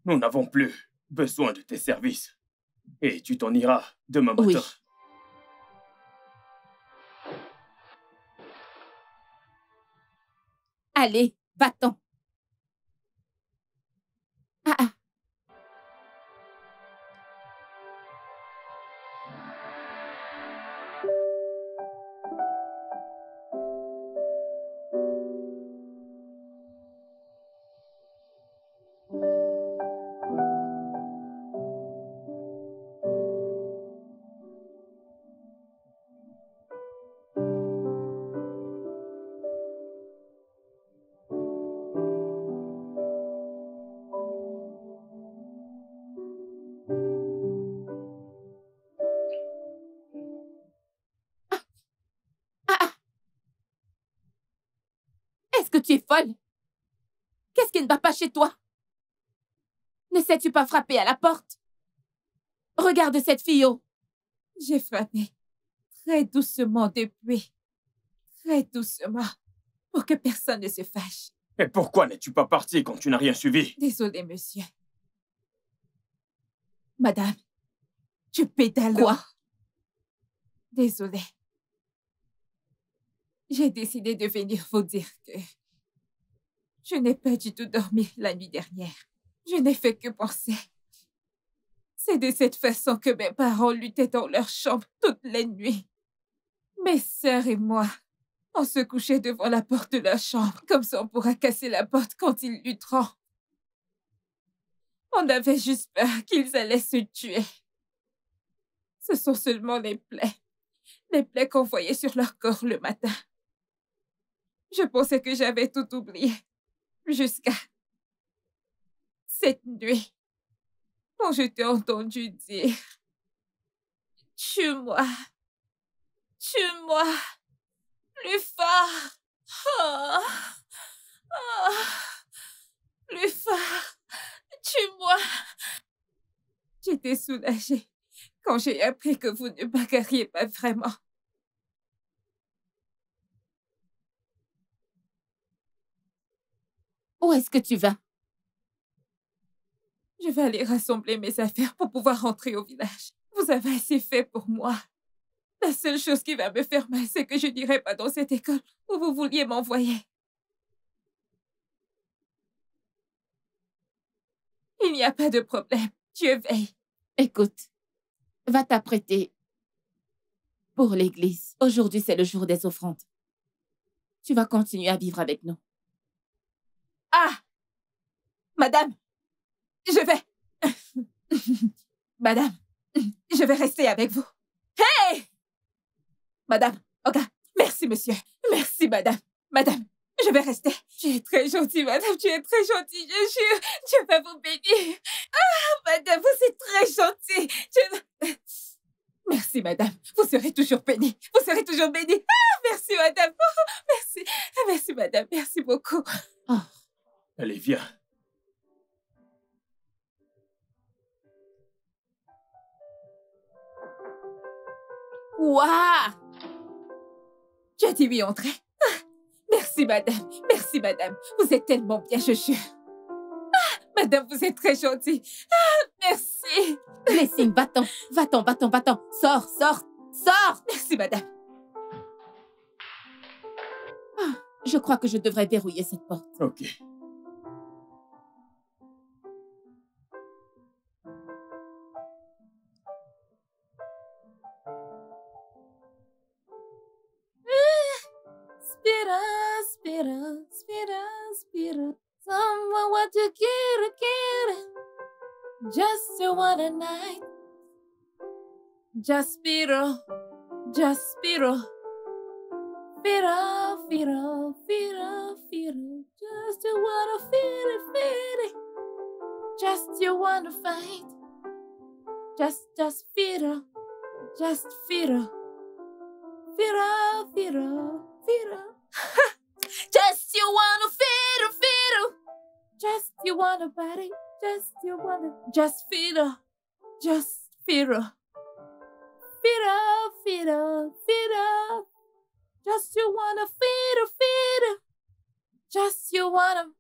Nous n'avons plus besoin de tes services. Et tu t'en iras demain matin. Oui. Allez, va-t'en. Ah, ah. Est-ce que tu es folle? Qu'est-ce qui ne va pas chez toi? Ne sais-tu pas frapper à la porte? Regarde cette fille. j'ai frappé très doucement depuis. Très doucement. Pour que personne ne se fâche. Et pourquoi n'es-tu pas parti quand tu n'as rien suivi? Désolée, monsieur. Madame, je pédale. Quoi? Désolée. J'ai décidé de venir vous dire que je n'ai pas du tout dormi la nuit dernière. Je n'ai fait que penser. C'est de cette façon que mes parents luttaient dans leur chambre toutes les nuits. Mes sœurs et moi, on se couchait devant la porte de leur chambre, comme ça on pourra casser la porte quand ils lutteront. On avait juste peur qu'ils allaient se tuer. Ce sont seulement les plaies qu'on voyait sur leur corps le matin. Je pensais que j'avais tout oublié, jusqu'à cette nuit, quand je t'ai entendu dire « Tue-moi, tue-moi, plus fort, oh, oh, plus fort, tue-moi ». J'étais soulagée quand j'ai appris que vous ne bagarriez pas vraiment. Où est-ce que tu vas? Je vais aller rassembler mes affaires pour pouvoir rentrer au village. Vous avez assez fait pour moi. La seule chose qui va me faire mal, c'est que je n'irai pas dans cette école où vous vouliez m'envoyer. Il n'y a pas de problème. Dieu veille. Écoute, va t'apprêter pour l'église. Aujourd'hui, c'est le jour des offrandes. Tu vas continuer à vivre avec nous. Ah! Madame, je vais... Madame, je vais rester avec vous. Hey! Madame, ok. Merci, monsieur. Merci, madame. Madame, je vais rester. Tu es très gentille, madame. Tu es très gentille, je jure. Dieu va vous bénir. Ah, madame, vous êtes très gentille. Merci, madame. Vous serez toujours bénie. Vous serez toujours bénie. Ah, merci, madame. Oh, merci. Merci, madame. Merci beaucoup. Oh. Allez, viens. Waouh! Tu as dit oui, entrer. Ah, merci, madame. Merci, madame. Vous êtes tellement bien, je jure. Ah, madame, vous êtes très gentille. Ah, merci. Blessing, va-t'en. Va-t'en, va-t'en, va-t'en. Sors, sors, sors. Merci, madame. Ah, je crois que je devrais verrouiller cette porte. Ok. Spira. Someone want to get it. Just you want a night. Just Spiro. Just Spiro. Firo. Just you wanna feel it. Just you wanna fight. Just Firo. Just Firo. Just you wanna fiddle. Just you wanna body. Just you wanna. Just fiddle. Just fiddle. feed her, feed her. Just you wanna feed her, feed her. Just you wanna.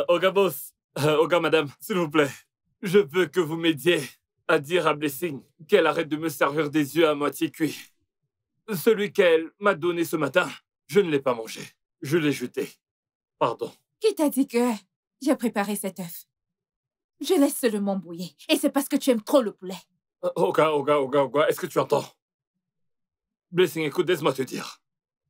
Oga Boss, Oga Madame, s'il vous plaît, je veux que vous m'aidiez à dire à Blessing qu'elle arrête de me servir des œufs à moitié cuits. Celui qu'elle m'a donné ce matin, je ne l'ai pas mangé. Je l'ai jeté. Pardon. Qui t'a dit que j'ai préparé cet œuf? Je laisse seulement bouillir. Et c'est parce que tu aimes trop le poulet. Oga, est-ce que tu entends? Blessing, écoute, laisse-moi te dire.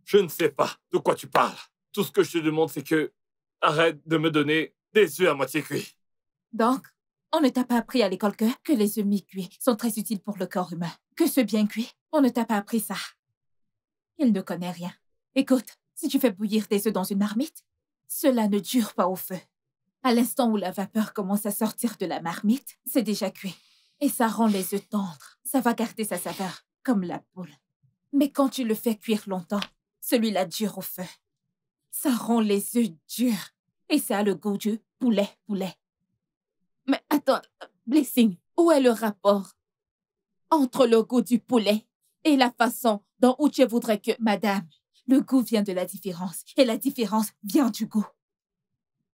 Je ne sais pas de quoi tu parles. Tout ce que je te demande, c'est que arrête de me donner des œufs à moitié cuits. Donc, on ne t'a pas appris à l'école que les œufs mi-cuits sont très utiles pour le corps humain. Que ce bien cuit, on ne t'a pas appris ça. Il ne connaît rien. Écoute, si tu fais bouillir des œufs dans une marmite, cela ne dure pas au feu. À l'instant où la vapeur commence à sortir de la marmite, c'est déjà cuit. Et ça rend les œufs tendres. Ça va garder sa saveur, comme la poule. Mais quand tu le fais cuire longtemps, celui-là dure au feu. Ça rend les œufs durs. Et ça a le goût du poulet. Mais attends, Blessing, où est le rapport entre le goût du poulet et la façon dont Uche voudrait que... Madame, le goût vient de la différence. Et la différence vient du goût.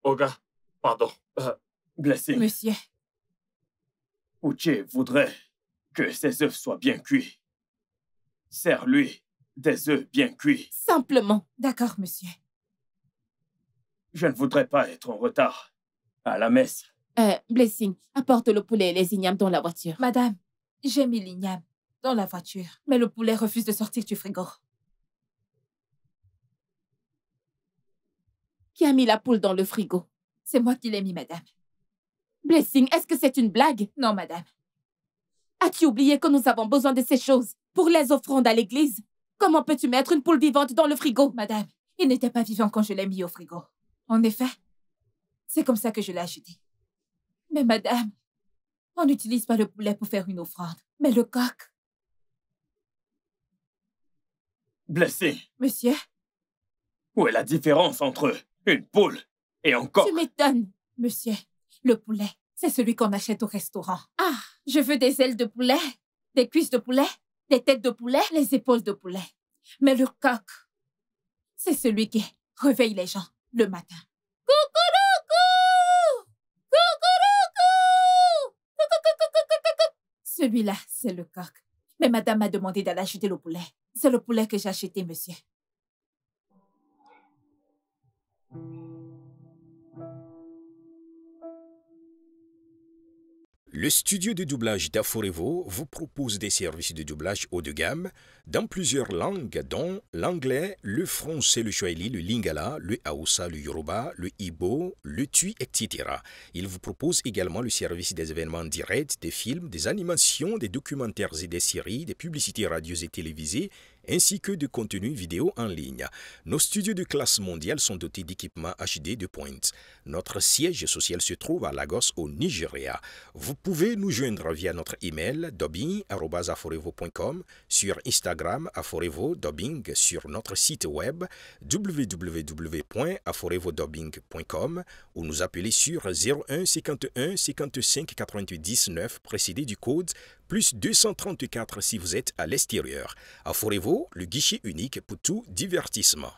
Oga, pardon. Blessing. Monsieur. Uche voudrait que ses œufs soient bien cuits. Serre-lui des œufs bien cuits. Simplement. D'accord, monsieur. Je ne voudrais pas être en retard à la messe. Blessing, apporte le poulet et les ignames dans la voiture. Madame, j'ai mis l'igname dans la voiture, mais le poulet refuse de sortir du frigo. Qui a mis la poule dans le frigo? C'est moi qui l'ai mis, madame. Blessing, est-ce que c'est une blague? Non, madame. As-tu oublié que nous avons besoin de ces choses pour les offrandes à l'église? Comment peux-tu mettre une poule vivante dans le frigo? Madame, il n'était pas vivant quand je l'ai mis au frigo. En effet, c'est comme ça que je l'ai acheté. Mais madame, on n'utilise pas le poulet pour faire une offrande, mais le coq. Blessing. Monsieur? Où est la différence entre une poule et un coq? Tu m'étonnes. Monsieur, le poulet, c'est celui qu'on achète au restaurant. Ah, je veux des ailes de poulet, des cuisses de poulet, des têtes de poulet, les épaules de poulet. Mais le coq, c'est celui qui réveille les gens le matin. Celui-là, c'est le coq. Mais madame m'a demandé d'aller acheter le poulet. C'est le poulet que j'ai acheté, monsieur. Le studio de doublage d'Aforevo vous propose des services de doublage haut de gamme dans plusieurs langues, dont l'anglais, le français, le swahili, le lingala, le hausa, le yoruba, le igbo, le tui, etc. Il vous propose également le service des événements directs, des films, des animations, des documentaires et des séries, des publicités radio et télévisées, ainsi que de contenus vidéo en ligne. Nos studios de classe mondiale sont dotés d'équipements HD de pointe. Notre siège social se trouve à Lagos, au Nigeria. Vous pouvez nous joindre via notre email dubbing@aforevo.com, sur Instagram Aforevo Dubbing, sur notre site web www.aforevodubbing.com ou nous appeler sur 01 51 55 98 19 précédé du code plus 234 si vous êtes à l'extérieur. Aforevo, le guichet unique pour tout divertissement.